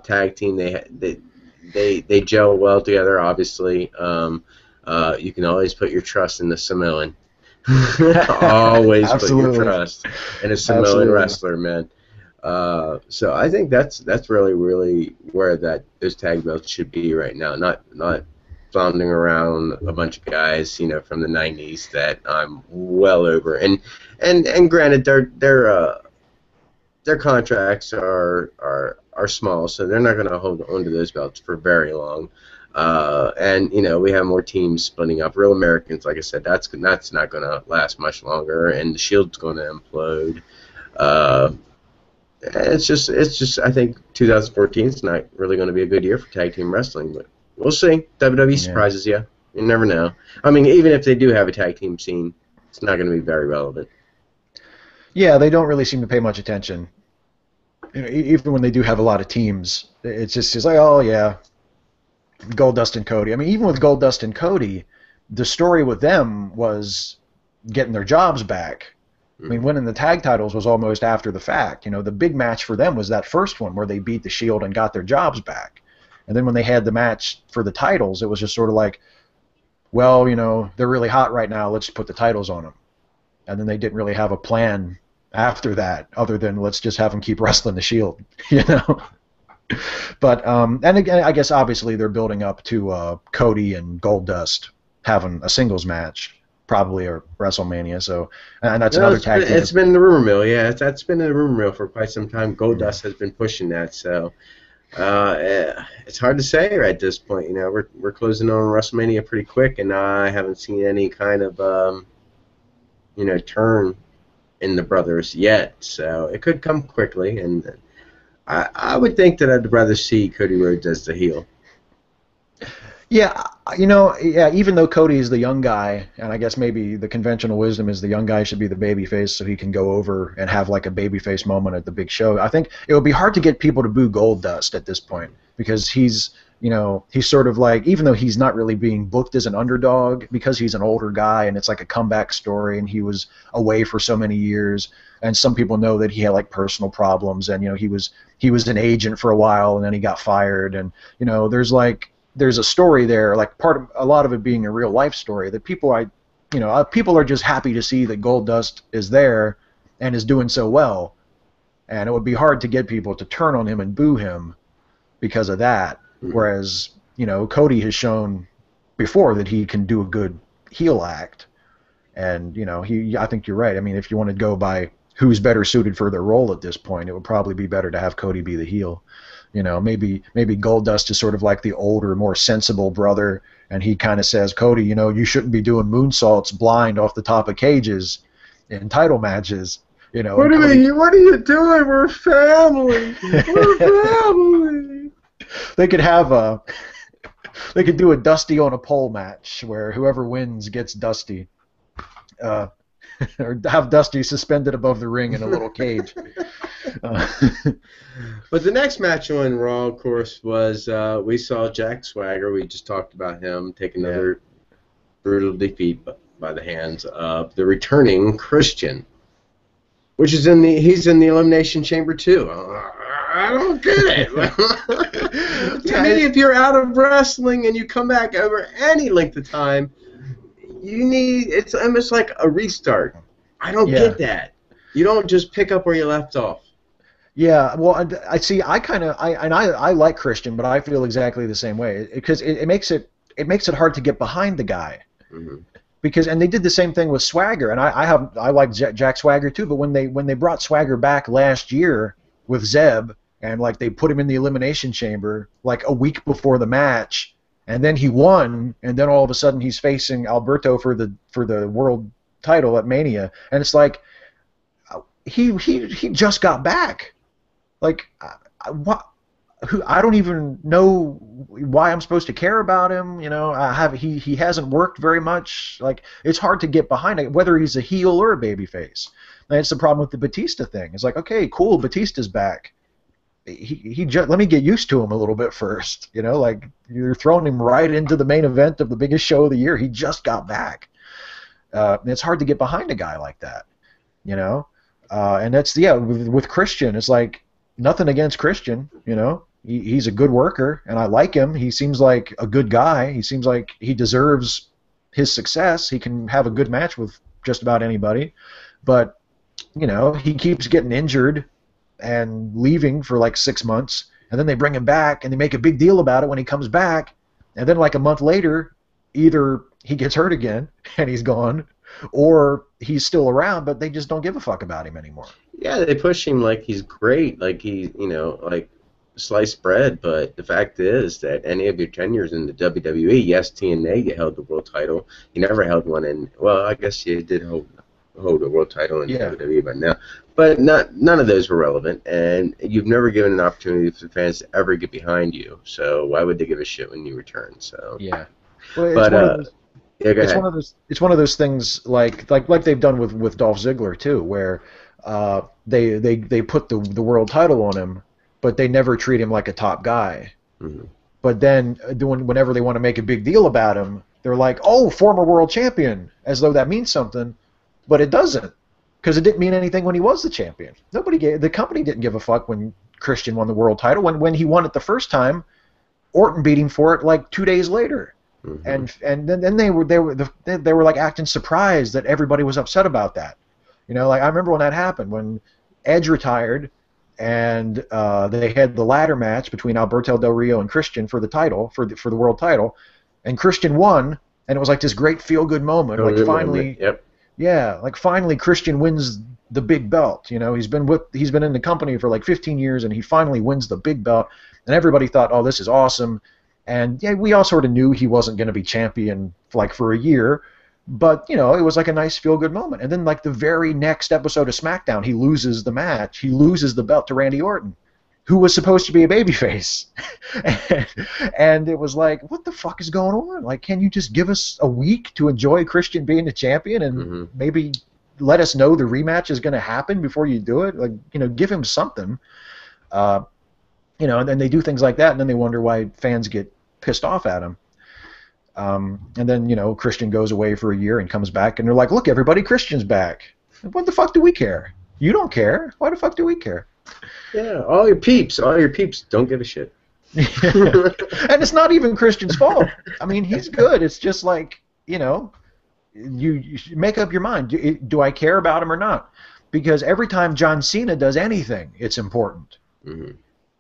B: tag team, they gel well together. Obviously, you can always put your trust in the Samoan. Always put your trust in a Samoan wrestler, man. So I think that's really where those tag belts should be right now. Not floundering around a bunch of guys, from the '90s that I'm well over. And granted, their contracts are small, so they're not going to hold on to those belts for very long. And we have more teams splitting up. Real Americans, like I said, that's not going to last much longer, and the Shield's going to implode. It's just I think 2014 is not really going to be a good year for tag team wrestling, but we'll see. WWE surprises you. You never know. I mean, even if they do have a tag team scene, it's not going to be very relevant. Yeah,
A: they don't really seem to pay much attention. Even when they do have a lot of teams, it's like, oh yeah, Goldust and Cody. I mean, even with Goldust and Cody, the story with them was getting their jobs back. I mean, winning the tag titles was almost after the fact. The big match for them was that first one where they beat the Shield and got their jobs back. And then when they had the match for the titles, it was just sort of like, well, they're really hot right now. Let's put the titles on them. And then they didn't really have a plan after that, other than let's just have them keep wrestling the Shield, But and again, I guess obviously they're building up to Cody and Goldust having a singles match, probably at WrestleMania. So, and that's another tag team.
B: It's been in the rumor mill, yeah. That's been in the rumor mill for quite some time. Goldust has been pushing that, so it's hard to say at this point. We're closing on WrestleMania pretty quick, and I haven't seen any kind of turn in the brothers yet. So it could come quickly, and I would think that I'd rather see Cody Rhodes as the heel.
A: Yeah, even though Cody is the young guy, and I guess maybe the conventional wisdom is the young guy should be the babyface so he can go over and have like a babyface moment at the big show. I think it would be hard to get people to boo Goldust at this point because he's sort of like, even though he's not really being booked as an underdog because he's an older guy and it's like a comeback story and he was away for so many years, and some people know that he had like personal problems and he was an agent for a while and then he got fired, and there's a story there, like a lot of it being a real life story that people are just happy to see that Goldust is there and is doing so well. And it would be hard to get people to turn on him and boo him because of that. Whereas, Cody has shown before that he can do a good heel act. And, I think you're right. I mean, if you want to go by who's better suited for their role at this point, it would probably be better to have Cody be the heel. Maybe Goldust is sort of like the older, more sensible brother, and he kind of says, Cody, you shouldn't be doing moonsaults blind off the top of cages in title matches. What
B: are you doing? We're family. We're family.
A: They could do a Dusty on a pole match where whoever wins gets Dusty. Or have Dusty suspended above the ring in a little cage.
B: But the next match on Raw, of course, was we saw Jack Swagger. We just talked about him take another brutal defeat by the hands of the returning Christian, which is he's in the Elimination Chamber too. I don't get it. To me, if you're out of wrestling and you come back over any length of time, it's almost like a restart. I don't get that. You don't just pick up where you left off.
A: Yeah, well, I see. I like Christian, but I feel exactly the same way because it makes it hard to get behind the guy. Mm-hmm. And they did the same thing with Swagger, and I like Jack Swagger too. But when they brought Swagger back last year with Zeb, and like they put him in the Elimination Chamber like a week before the match, and then he won, and then all of a sudden he's facing Alberto for the world title at Mania, and it's like he just got back. Like, I don't even know why I'm supposed to care about him. He hasn't worked very much. Like, it's hard to get behind it, whether he's a heel or a babyface. And it's the problem with the Batista thing. It's like, okay, cool, Batista's back. Let me get used to him a little bit first. Like you're throwing him right into the main event of the biggest show of the year. He just got back. And it's hard to get behind a guy like that. And that's with Christian. It's like. Nothing against Christian, he's a good worker, and I like him. He seems like a good guy. He seems like he deserves his success. He can have a good match with just about anybody, but he keeps getting injured and leaving for like 6 months, and then they bring him back and they make a big deal about it when he comes back, and then like a month later, either he gets hurt again and he's gone, or he's still around, but they just don't give a fuck about him anymore.
B: Yeah, they push him like he's great, like he's, like sliced bread, but the fact is that any of your tenures in the WWE, yes, TNA, you held the world title. You never held one in, well, I guess you did hold a world title in WWE by now, but none of those were relevant, and you've never given an opportunity for fans to ever get behind you, so why would they give a shit when you return? So
A: yeah. Well, it's one of those things like they've done with Dolph Ziggler too, where they put the world title on him, but they never treat him like a top guy. Mm-hmm. But then whenever they want to make a big deal about him, they're like, "Oh, former world champion," as though that means something, but it doesn't, because it didn't mean anything when he was the champion. The company didn't give a fuck when Christian won the world title. When he won it the first time, Orton beat him for it like 2 days later. Mm-hmm. And then they were like acting surprised that everybody was upset about that. Like I remember when that happened, when Edge retired, and they had the ladder match between Alberto Del Rio and Christian for the title, for the world title, and Christian won, and it was like this great feel good moment. Like finally, finally Christian wins the big belt. He's been in the company for like 15 years, and he finally wins the big belt, and everybody thought, oh, this is awesome. And yeah, we all sort of knew he wasn't going to be champion for a year. But, it was like a nice feel-good moment. And then, like, the very next episode of SmackDown, he loses the match. He loses the belt to Randy Orton, who was supposed to be a babyface. And it was like, what the fuck is going on? Like, can you just give us a week to enjoy Christian being the champion and maybe let us know the rematch is going to happen before you do it? Like, give him something. And then they do things like that, and then they wonder why fans get pissed off at him. And then, Christian goes away for a year and comes back, and they're like, look, everybody, Christian's back. What the fuck do we care? You don't care. Why the fuck do we care?
B: Yeah, all your peeps don't give a shit.
A: And it's not even Christian's fault. I mean, he's good. It's just like, you make up your mind. Do I care about him or not? because every time John Cena does anything, it's important.
B: Mm-hmm.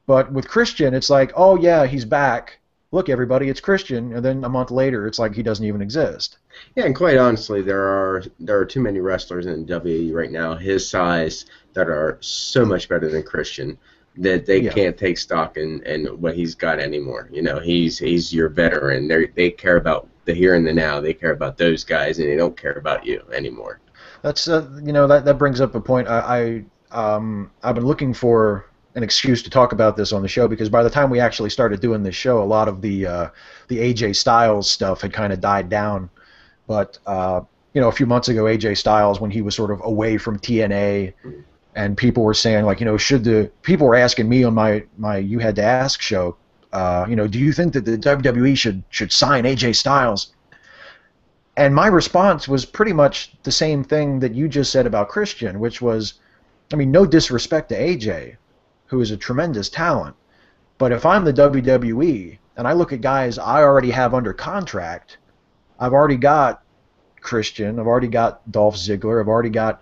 A: But with Christian, it's like, oh yeah, he's back. Look, everybody, it's Christian. And then a month later, it's like he doesn't even exist.
B: Yeah, and quite honestly, there are too many wrestlers in WWE right now his size that are so much better than Christian that they can't take stock in what he's got anymore. You know, he's your veteran. They care about the here and the now. They care about those guys, and they don't care about you anymore.
A: That's that brings up a point. I've been looking for an excuse to talk about this on the show, because by the time we actually started doing this show, a lot of the AJ Styles stuff had kind of died down. But a few months ago, AJ Styles, when he was sort of away from TNA, and people were saying, like, people were asking me on my You Had to Ask show, do you think that the WWE should sign AJ Styles? And my response was pretty much the same thing that you just said about Christian, which was, I mean, no disrespect to AJ, who is a tremendous talent, but if I'm the WWE and I look at guys I already have under contract, I've already got Christian, I've already got Dolph Ziggler, I've already got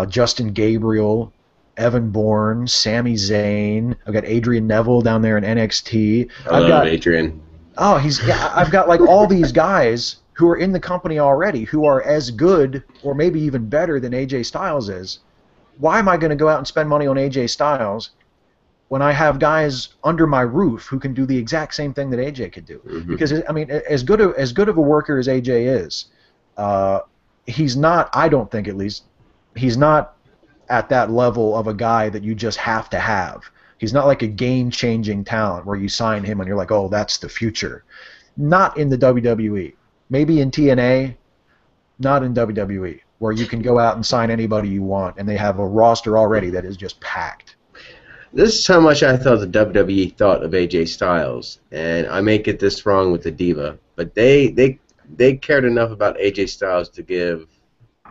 A: Justin Gabriel, Evan Bourne, Sami Zayn, I've got Adrian Neville down there in NXT.
B: I love Adrian.
A: Oh, I've got like all these guys who are in the company already who are as good or maybe even better than AJ Styles is. Why am I going to go out and spend money on AJ Styles when I have guys under my roof who can do the exact same thing that AJ could do? Mm-hmm. Because, I mean, as good of a worker as AJ is, he's not, I don't think at least, he's not at that level of a guy that you just have to have. He's not like a game-changing talent where you sign him and you're like, oh, that's the future. Not in the WWE. Maybe in TNA, not in WWE, where you can go out and sign anybody you want, and they have a roster already that is just packed.
B: This is how much I thought the WWE thought of AJ Styles, and I may get this wrong with the Diva, but they cared enough about AJ Styles to give,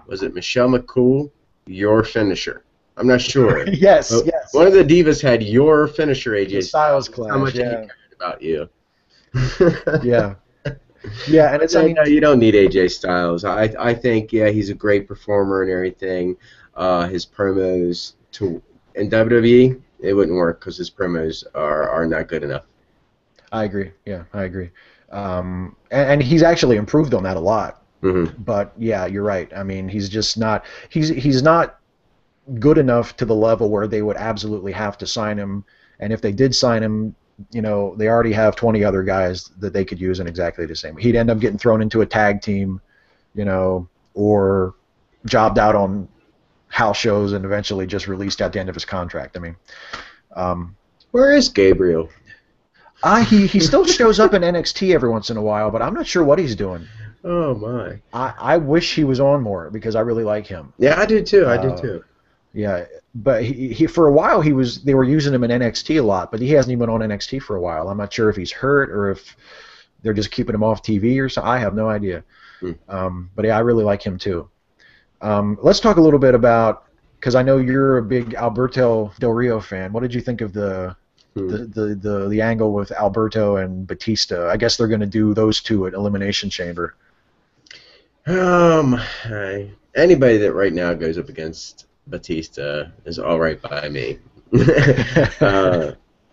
B: was it Michelle McCool, your finisher? I'm not sure.
A: Yes.
B: One of the Divas had your finisher, AJ
A: the Styles clash.
B: How much he cared about you.
A: Yeah. Yeah, and it's, I mean,
B: you don't need AJ Styles. I think, yeah, he's a great performer and everything. His promos in WWE, it wouldn't work because his promos are not good enough.
A: I agree. Yeah, I agree. And he's actually improved on that a lot.
B: Mm-hmm.
A: But yeah, you're right. I mean, he's just not. He's not good enough to the level where they would absolutely have to sign him. And if they did sign him, they already have 20 other guys that they could use in exactly the same. He'd end up getting thrown into a tag team, or jobbed out on house shows and eventually just released at the end of his contract. I mean,
B: where is Gabriel?
A: He still shows up in NXT every once in a while, but I'm not sure what he's doing.
B: Oh my!
A: I wish he was on more because I really like him.
B: Yeah, I do too. I do too.
A: Yeah, but he for a while they were using him in NXT a lot, but he hasn't even been on NXT for a while. I'm not sure if he's hurt or if they're just keeping him off TV or something. I have no idea. But yeah, I really like him too. Let's talk a little bit about, because I know you're a big Alberto Del Rio fan. What did you think of the angle with Alberto and Batista? I guess they're going to do those two at Elimination Chamber.
B: Anybody that right now goes up against Batista is all right by me.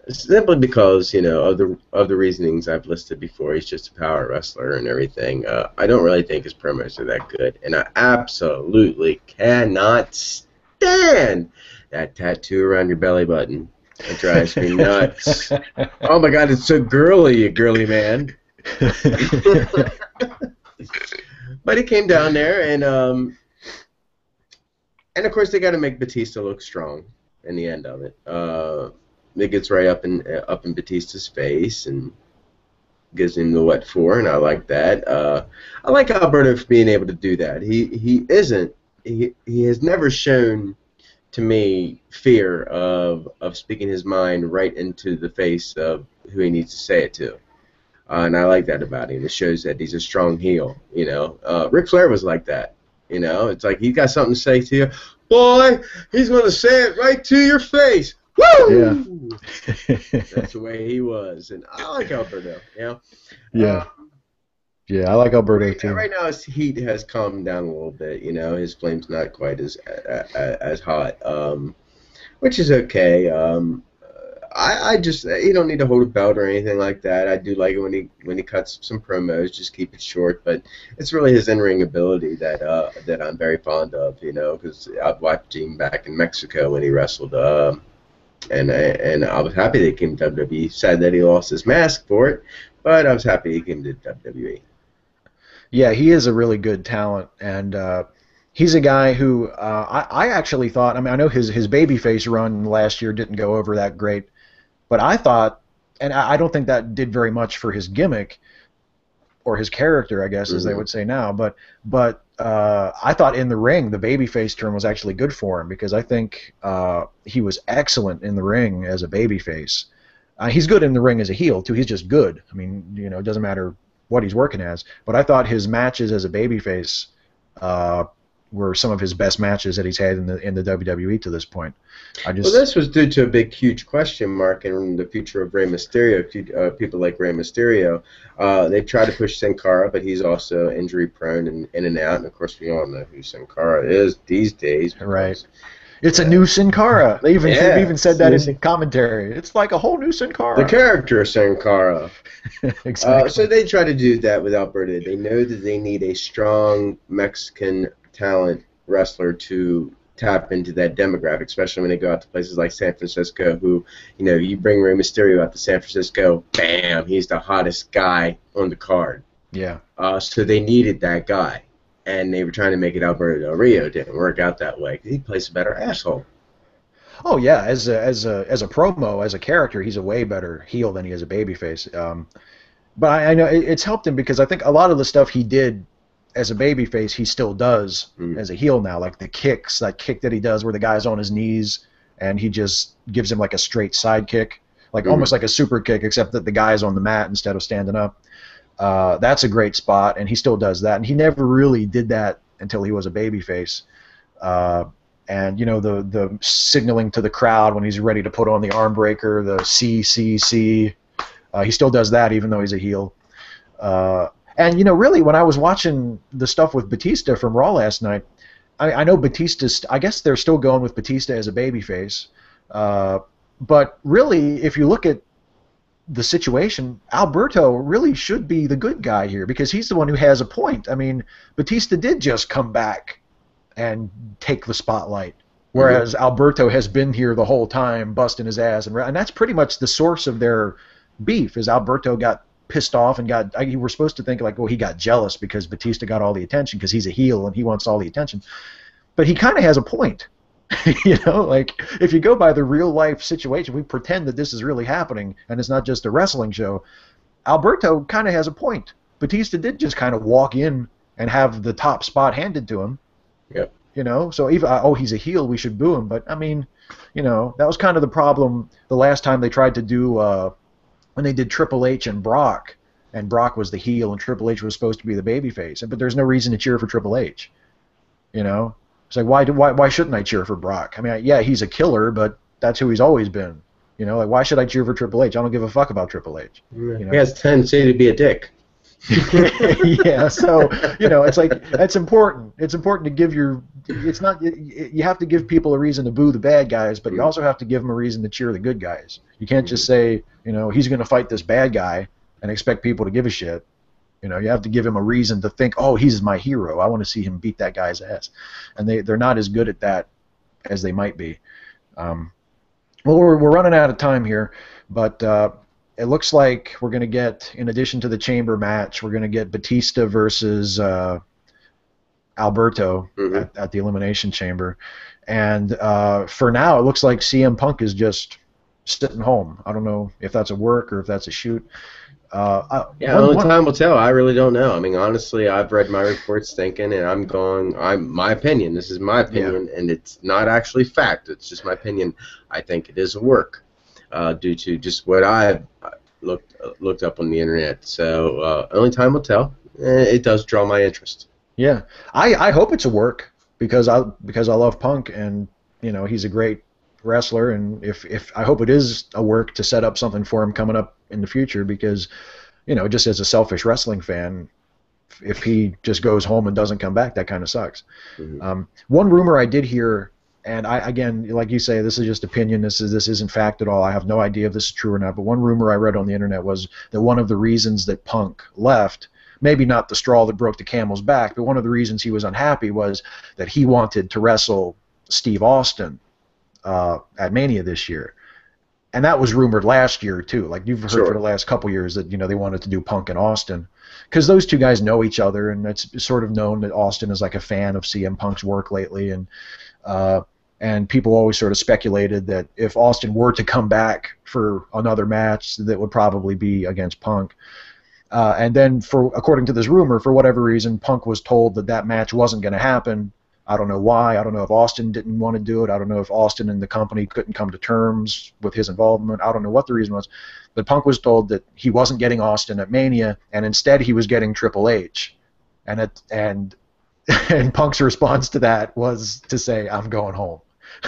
B: Simply because of the reasonings I've listed before. He's just a power wrestler and everything. I don't really think his promos are that good, and I absolutely cannot stand that tattoo around your belly button. It drives me nuts. Oh my God, it's so girly, you girly man. But he came down there, and of course they got to make Batista look strong in the end of it. It gets right up in Batista's face and gives him the what for, and I like that. I like Alberto for being able to do that. He has never shown to me fear of speaking his mind right into the face of who he needs to say it to. And I like that about him. It shows that he's a strong heel, Ric Flair was like that, It's like he got something to say to you. Boy, he's going to say it right to your face. Woo!
A: Yeah.
B: That's the way he was. And I like Alberto,
A: Yeah. Yeah, I like Alberto too.
B: Right now his heat has calmed down a little bit. You know, his flame's not quite as hot, which is okay. I just he don't need to hold a belt or anything like that. I do like it when he cuts some promos, just keep it short. But it's really his in-ring ability that I'm very fond of. You know, because I've watched him back in Mexico when he wrestled. And I was happy that he came to WWE. Sad that he lost his mask for it, but I was happy he came to WWE.
A: Yeah, he is a really good talent, and he's a guy who I actually thought. I mean, I know his babyface run last year didn't go over that great, but I thought, and I don't think that did very much for his gimmick or his character, I guess, as they would say now. But I thought in the ring, the babyface turn was actually good for him because I think he was excellent in the ring as a babyface. He's good in the ring as a heel too. He's just good. I mean, you know, it doesn't matter what he's working as. But I thought his matches as a babyface were some of his best matches that he's had in the WWE to this point.
B: Well, this was due to a big, huge question mark in the future of Rey Mysterio. People like Rey Mysterio, they've tried to push Sin Cara, but he's also injury prone and in and out. And of course, we all know who Sin Cara is these days.
A: Right. It's a new Sin Cara. They've even said that in commentary. It's like a whole new Sin Cara.
B: The character Sin Cara.
A: Exactly.
B: So they try to do that with Alberto. They know that they need a strong Mexican talent wrestler to tap into that demographic, especially when they go out to places like San Francisco, who, you know, you bring Rey Mysterio out to San Francisco, bam, he's the hottest guy on the card.
A: Yeah.
B: So they needed that guy, and they were trying to make it Alberto Del Rio. It didn't work out that way. He plays a better asshole.
A: Oh yeah, as a promo, as a character, he's a way better heel than he is a babyface. But I know it's helped him because I think a lot of the stuff he did as a babyface, he still does as a heel now. Like the kicks, that kick that he does where the guy's on his knees and he just gives him like a straight side kick, like almost like a super kick, except that the guy's on the mat instead of standing up. That's a great spot, and he still does that. And he never really did that until he was a babyface. And you know, the signaling to the crowd when he's ready to put on the arm breaker, the C. He still does that even though he's a heel. And, you know, really, when I was watching the stuff with Batista from Raw last night, I know Batista's, I guess they're still going with Batista as a babyface. But really, if you look at the situation, Alberto really should be the good guy here because he's the one who has a point. I mean, Batista did just come back and take the spotlight, whereas Alberto has been here the whole time busting his ass. And that's pretty much the source of their beef, is Alberto got pissed off and you were supposed to think like, well, he got jealous because Batista got all the attention because he's a heel and he wants all the attention. But he kind of has a point. You know, like if you go by the real life situation, we pretend that this is really happening and it's not just a wrestling show. Alberto kind of has a point. Batista did just kind of walk in and have the top spot handed to him.
B: Yep.
A: You know, so even he's a heel, we should boo him. But I mean, you know, that was kind of the problem the last time they tried to do when they did Triple H and Brock was the heel and Triple H was supposed to be the babyface. But there's no reason to cheer for Triple H. You know, it's like why shouldn't I cheer for Brock? I mean, yeah, he's a killer, but that's who he's always been. You know, like why should I cheer for Triple H? I don't give a fuck about Triple H. You know?
B: He has a tendency to be a dick.
A: Yeah, so you know, it's like that's important. It's important to give it's not you have to give people a reason to boo the bad guys, but you also have to give them a reason to cheer the good guys. You can't just say, you know, he's going to fight this bad guy and expect people to give a shit. You know, you have to give him a reason to think, oh, he's my hero. I want to see him beat that guy's ass. And they're not as good at that as they might be. Well, we're running out of time here, but it looks like we're going to get, in addition to the Chamber match, we're going to get Batista versus Alberto at the Elimination Chamber. And for now, it looks like CM Punk is just sitting home. I don't know if that's a work or if that's a shoot.
B: Only time will tell. I really don't know. I mean, honestly, I've read my reports thinking, and my opinion. This is my opinion, and it's not actually fact. It's just my opinion. I think it is a work, due to just what I've looked up on the internet. So only time will tell. It does draw my interest.
A: Yeah, I hope it's a work because I love Punk, and you know, he's a great wrestler, and if I hope it is a work to set up something for him coming up in the future, because you know, just as a selfish wrestling fan, if he just goes home and doesn't come back, that kind of sucks.
B: Mhm.
A: One rumor I did hear, and again, like you say, this is just opinion. This isn't fact at all. I have no idea if this is true or not. But one rumor I read on the internet was that one of the reasons that Punk left, maybe not the straw that broke the camel's back, but one of the reasons he was unhappy was that he wanted to wrestle Steve Austin at Mania this year. And that was rumored last year too. Like you've heard for the last couple years that they wanted to do Punk and Austin because those two guys know each other, and it's sort of known that Austin is like a fan of CM Punk's work lately, and people always sort of speculated that if Austin were to come back for another match, that would probably be against Punk. And then, according to this rumor, for whatever reason, Punk was told that that match wasn't going to happen. I don't know why. I don't know if Austin didn't want to do it. I don't know if Austin and the company couldn't come to terms with his involvement. I don't know what the reason was. But Punk was told that he wasn't getting Austin at Mania, and instead he was getting Triple H. And Punk's response to that was to say, "I'm going home."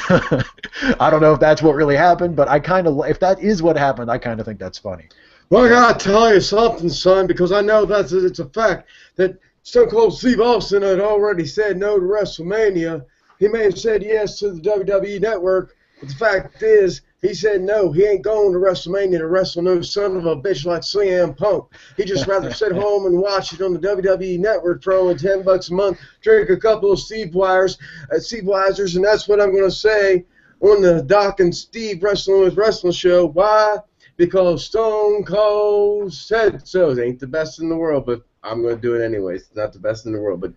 A: I don't know if that's what really happened, but if that is what happened, I kind of think that's funny.
C: Well, I gotta tell you something, son, because I know it's a fact that Stone Cold Steve Austin had already said no to WrestleMania. He may have said yes to the WWE Network, but the fact is, he said no. He ain't going to WrestleMania to wrestle no son of a bitch like CM Punk. He just rather sit home and watch it on the WWE Network for only $10 a month, drink a couple of Steve Weisers, and that's what I'm going to say on the Doc and Steve Wrestling with Wrestling show. Why? Because Stone Cold said so. It ain't the best in the world, but I'm going to do it anyways. It's not the best in the world, but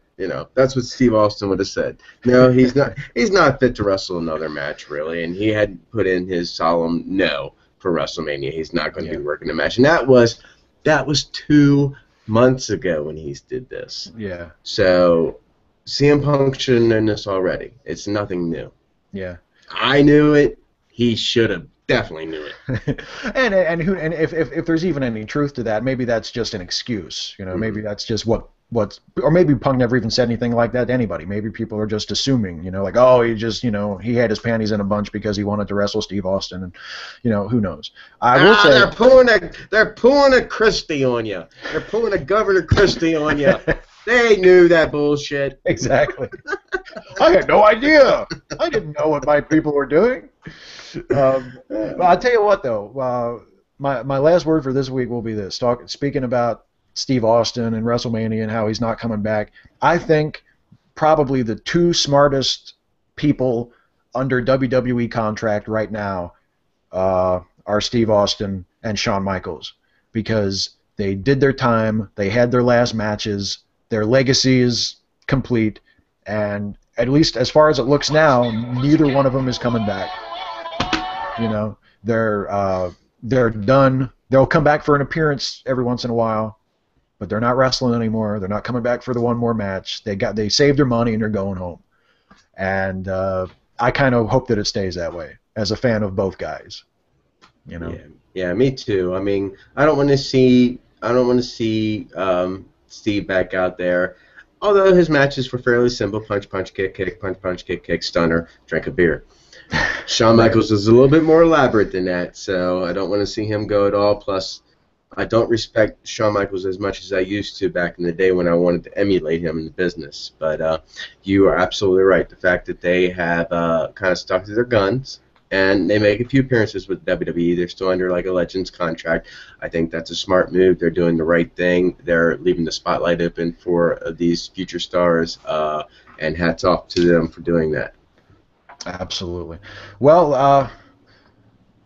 C: that's what Steve Austin would have said. No, he's not. He's not fit to wrestle another match, really, and he had put in his solemn no for WrestleMania. He's not going to be working a match, and that was 2 months ago when he did this.
A: Yeah.
C: So CM Punk should have known this already. It's nothing new.
A: Yeah.
C: I knew it. He should have. Definitely knew it.
A: and if there's even any truth to that, maybe that's just an excuse. Maybe that's just or maybe Punk never even said anything like that to anybody. Maybe people are just assuming, like, oh, he just, he had his panties in a bunch because he wanted to wrestle Steve Austin, and who knows? I will say
C: they're pulling a Christie on you. They're pulling a Governor Christie on you. They knew that bullshit.
A: Exactly. I had no idea. I didn't know what my people were doing. Well, I'll tell you what, though. My last word for this week will be this. Speaking about Steve Austin and WrestleMania and how he's not coming back, I think probably the two smartest people under WWE contract right now are Steve Austin and Shawn Michaels, because they did their time, they had their last matches, their legacy is complete, and at least as far as it looks now, neither one of them is coming back. They're done. They'll come back for an appearance every once in a while, but they're not wrestling anymore. They're not coming back for the one more match. They saved their money and they're going home. And I kind of hope that it stays that way as a fan of both guys.
C: Yeah, me too. I mean, I don't want to see Steve back out there. Although his matches were fairly simple: punch, punch, kick, kick, punch, punch, kick, kick, stunner, drink a beer. Shawn Michaels is a little bit more elaborate than that, so I don't want to see him go at all. Plus, I don't respect Shawn Michaels as much as I used to back in the day when I wanted to emulate him in the business. But you are absolutely right. The fact that they have kind of stuck to their guns, and they make a few appearances with WWE. They're still under like a Legends contract. I think that's a smart move. They're doing the right thing. They're leaving the spotlight open for these future stars, and hats off to them for doing that.
A: Absolutely. Well,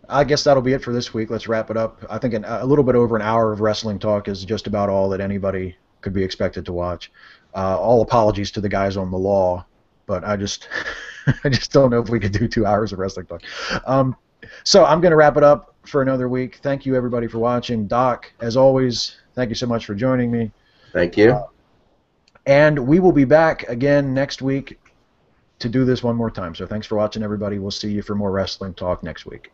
A: I guess that'll be it for this week. Let's wrap it up. I think a little bit over an hour of wrestling talk is just about all that anybody could be expected to watch. All apologies to the guys on the law, but I just don't know if we could do 2 hours of wrestling talk. So I'm going to wrap it up for another week. Thank you, everybody, for watching. Doc, as always, thank you so much for joining me.
C: Thank you.
A: And we will be back again next week to do this one more time. So thanks for watching, everybody. We'll see you for more wrestling talk next week.